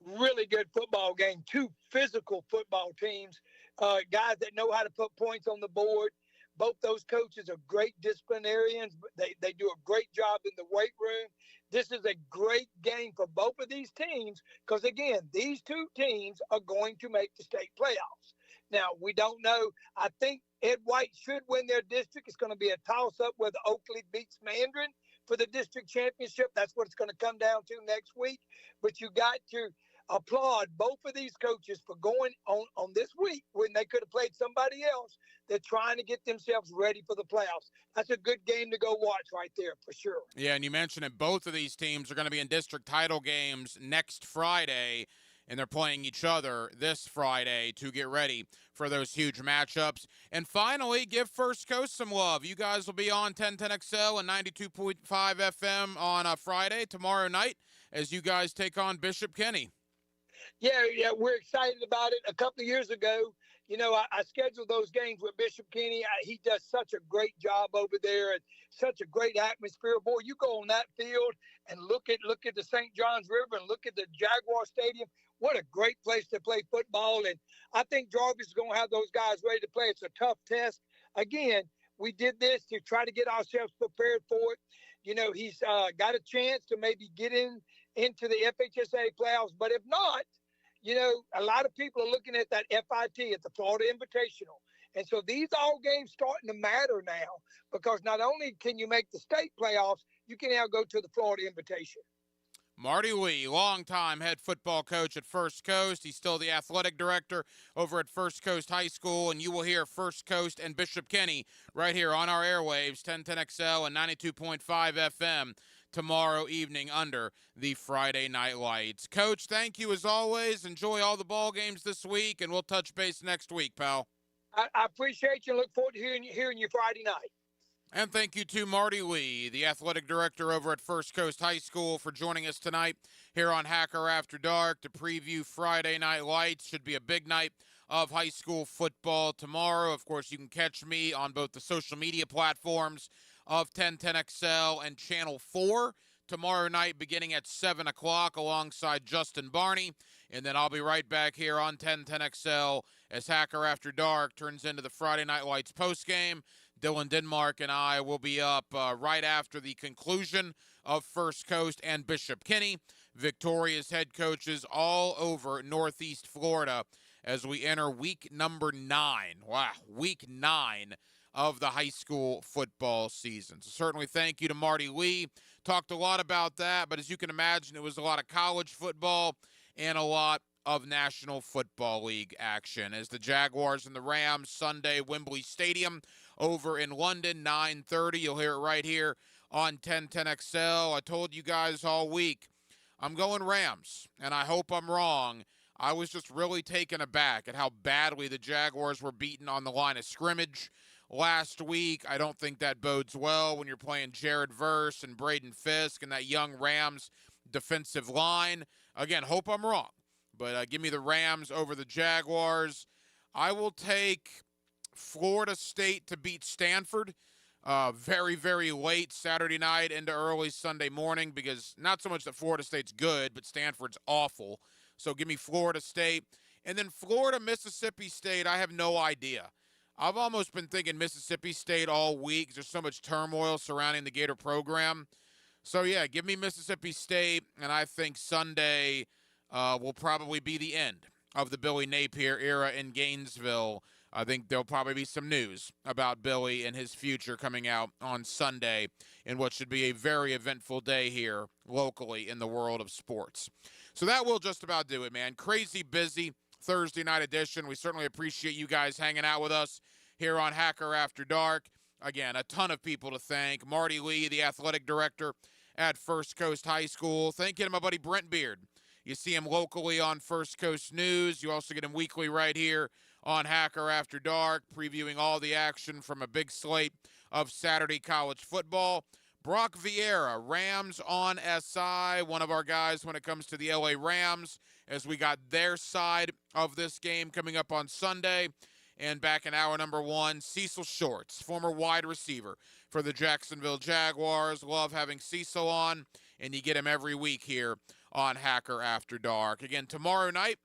Really good football game. 2 physical football teams. Guys that know how to put points on the board. Both those coaches are great disciplinarians. They do a great job in the weight room. This is a great game for both of these teams because, again, these 2 teams are going to make the state playoffs. Now, we don't know. I think Ed White should win their district. It's going to be a toss-up whether Oakley beats Mandarin for the district championship. That's what it's going to come down to next week. But you got to applaud both of these coaches for going on this week when they could have played somebody else. They're trying to get themselves ready for the playoffs. That's a good game to go watch right there for sure. Yeah, and you mentioned it. Both of these teams are going to be in district title games next Friday, and they're playing each other this Friday to get ready for those huge matchups. And finally, give First Coast some love. You guys will be on 1010XL and 92.5 FM on Friday, tomorrow night, as you guys take on Bishop Kenny. Yeah, we're excited about it. A couple of years ago, I scheduled those games with Bishop Kenny. He does such a great job over there and such a great atmosphere. Boy, you go on that field and look at the St. Johns River and look at the Jaguar Stadium. What a great place to play football. And I think Jarvis is going to have those guys ready to play. It's a tough test. Again, we did this to try to get ourselves prepared for it. he's got a chance to maybe get into the FHSA playoffs. But if not, a lot of people are looking at that FIT at the Florida Invitational. And so these all games starting to matter now, because not only can you make the state playoffs, you can now go to the Florida Invitation. Marty Lee, longtime head football coach at First Coast. He's still the athletic director over at First Coast High School, and you will hear First Coast and Bishop Kenny right here on our airwaves, 1010XL and 92.5 FM tomorrow evening under the Friday Night Lights. Coach, thank you as always. Enjoy all the ball games this week, and we'll touch base next week, pal. I appreciate you. Look forward to hearing you Friday night. And thank you to Marty Lee, the athletic director over at First Coast High School, for joining us tonight here on Hacker After Dark to preview Friday Night Lights. Should be a big night of high school football tomorrow. Of course, you can catch me on both the social media platforms of 1010XL and Channel 4 tomorrow night beginning at 7 o'clock alongside Justin Barney. And then I'll be right back here on 1010XL as Hacker After Dark turns into the Friday Night Lights postgame. Dylan Denmark and I will be up right after the conclusion of First Coast and Bishop Kenny, victorious head coaches all over Northeast Florida as we enter week number 9. Wow, week 9 of the high school football season. So certainly thank you to Marty Lee. Talked a lot about that, but as you can imagine, it was a lot of college football and a lot of National Football League action as the Jaguars and the Rams Sunday, Wembley Stadium over in London, 9:30. You'll hear it right here on 1010XL. I told you guys all week, I'm going Rams, and I hope I'm wrong. I was just really taken aback at how badly the Jaguars were beaten on the line of scrimmage last week. I don't think that bodes well when you're playing Jared Verse and Braden Fisk and that young Rams defensive line. Again, hope I'm wrong, but give me the Rams over the Jaguars. I will take Florida State to beat Stanford very, very late Saturday night into early Sunday morning, because not so much that Florida State's good, but Stanford's awful. So give me Florida State. And then Florida, Mississippi State, I have no idea. I've almost been thinking Mississippi State all week. There's so much turmoil surrounding the Gator program. So, yeah, give me Mississippi State, and I think Sunday will probably be the end of the Billy Napier era in Gainesville. I think there'll probably be some news about Billy and his future coming out on Sunday in what should be a very eventful day here locally in the world of sports. So that will just about do it, man. Crazy busy Thursday night edition. We certainly appreciate you guys hanging out with us here on Hacker After Dark. Again, a ton of people to thank. Marty Lee, the athletic director at First Coast High School. Thank you to my buddy Brent Beard. You see him locally on First Coast News. You also get him weekly right here on Hacker After Dark, previewing all the action from a big slate of Saturday college football. Brock Vieira, Rams on SI, one of our guys when it comes to the LA Rams, as we got their side of this game coming up on Sunday. And back in hour number 1, Cecil Shorts, former wide receiver for the Jacksonville Jaguars. Love having Cecil on, and you get him every week here on Hacker After Dark. Again, tomorrow night,